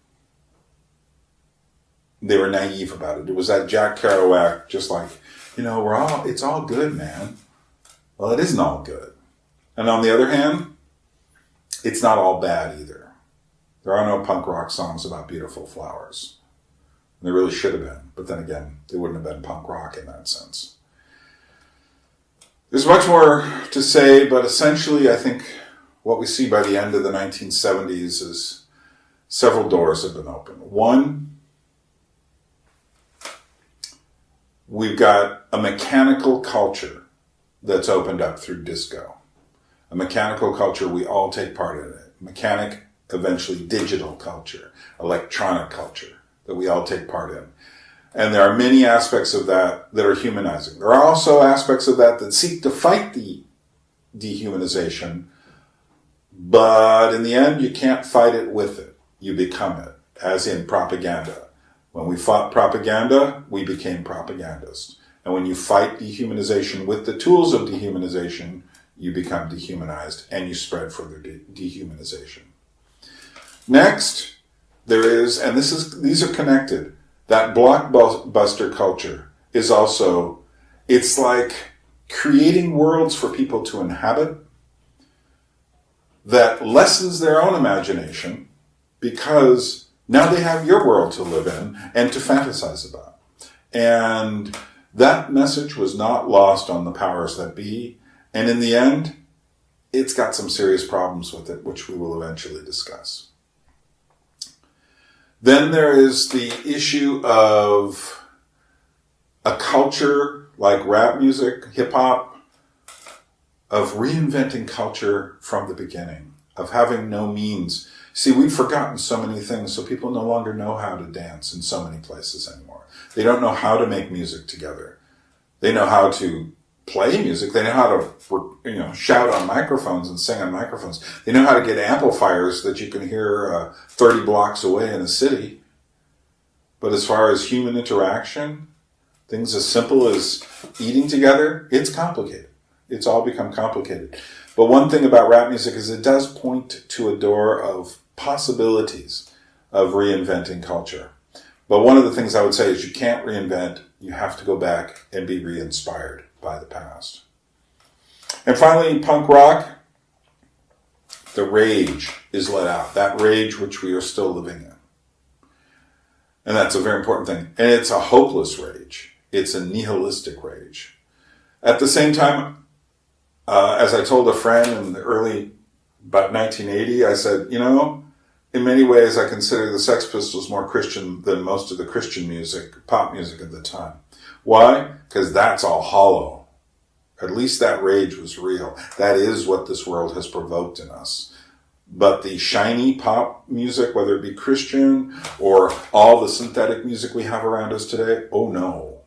They were naive about it. It was that Jack Kerouac, just like, it's all good, man. Well, it isn't all good. And on the other hand, it's not all bad either. There are no punk rock songs about beautiful flowers. And there really should have been. But then again, they wouldn't have been punk rock in that sense. There's much more to say, but essentially I think what we see by the end of the 1970s is several doors have been opened. One, we've got a mechanical culture that's opened up through disco. A mechanical culture, we all take part in it. Mechanic, eventually digital culture, electronic culture that we all take part in. And there are many aspects of that that are humanizing. There are also aspects of that that seek to fight the dehumanization, but in the end, you can't fight it with it. You become it, as in propaganda. When we fought propaganda, we became propagandists. And when you fight dehumanization with the tools of dehumanization, you become dehumanized and you spread further dehumanization. Next, there is, and these are connected, that blockbuster culture is also, it's like creating worlds for people to inhabit that lessens their own imagination because now they have your world to live in and to fantasize about. And that message was not lost on the powers that be. And in the end, it's got some serious problems with it, which we will eventually discuss. Then there is the issue of a culture like rap music, hip-hop, of reinventing culture from the beginning, of having no means. See, we've forgotten so many things, so people no longer know how to dance in so many places anymore. They don't know how to make music together. They know how to play music. They know how to, shout on microphones and sing on microphones. They know how to get amplifiers that you can hear 30 blocks away in a city. But as far as human interaction, things as simple as eating together, it's complicated. It's all become complicated. But one thing about rap music is it does point to a door of possibilities of reinventing culture. But one of the things I would say is you can't reinvent, you have to go back and be re-inspired by the past. And finally, in punk rock, the rage is let out. That rage which we are still living in. And that's a very important thing. And it's a hopeless rage. It's a nihilistic rage. At the same time, as I told a friend in the about 1980, I said, in many ways I consider the Sex Pistols more Christian than most of the Christian music, pop music at the time. Why? Because that's all hollow. At least that rage was real. That is what this world has provoked in us. But the shiny pop music, whether it be Christian or all the synthetic music we have around us today, oh no.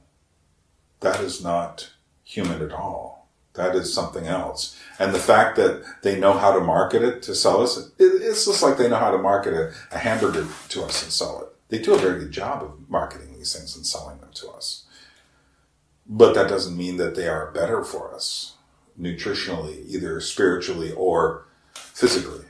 That is not human at all. That is something else. And the fact that they know how to market it to sell us, it's just like they know how to market a hamburger to us and sell it. They do a very good job of marketing these things and selling them to us. But that doesn't mean that they are better for us nutritionally, either spiritually or physically.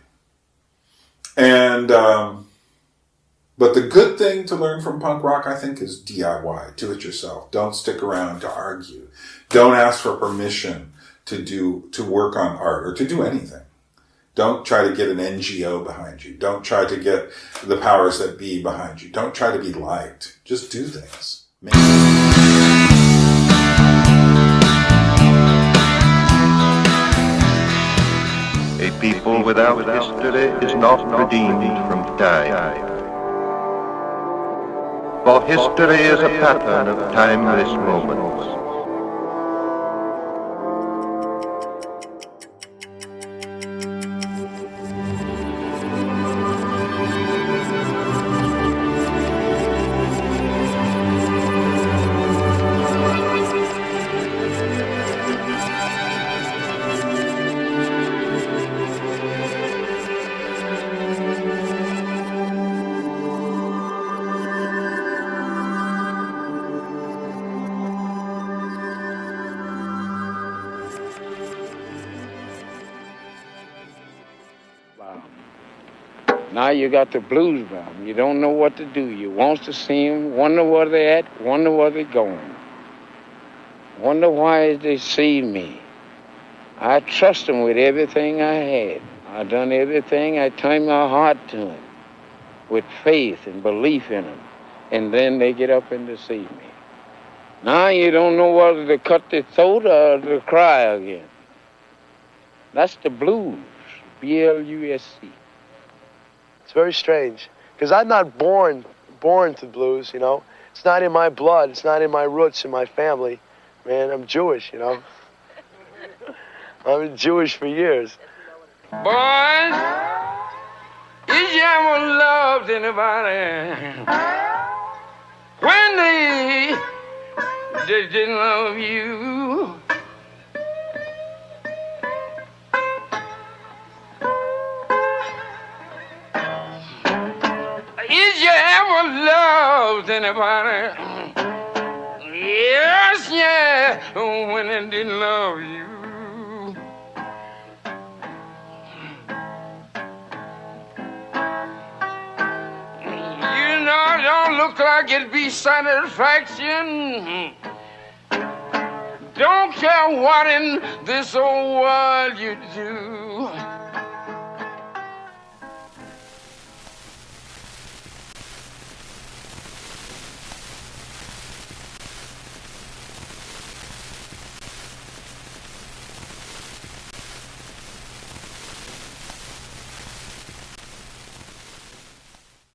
And, but the good thing to learn from punk rock, I think, is DIY. Do it yourself. Don't stick around to argue. Don't ask for permission to work on art or to do anything. Don't try to get an NGO behind you. Don't try to get the powers that be behind you. Don't try to be liked. Just do things. A people without history is not redeemed from time. For history is a pattern of timeless moments. Now you got the blues problem. You don't know what to do. You want to see them, wonder where they're at, wonder where they're going. Wonder why they see me. I trust them with everything I had. I done everything. I turned my heart to them with faith and belief in them. And then they get up and to see me. Now you don't know whether to cut their throat or to cry again. That's the blues, B-L-U-S-C. It's very strange, because I'm not born to blues, you know. It's not in my blood. It's not in my roots, in my family. Man, I'm Jewish, you know. I've been Jewish for years. Boys, if you ever loved anybody when they didn't love you, if you ever loved anybody, yes, yeah, when they didn't love you. You know, it don't look like it'd be satisfaction. Don't care what in this old world you do.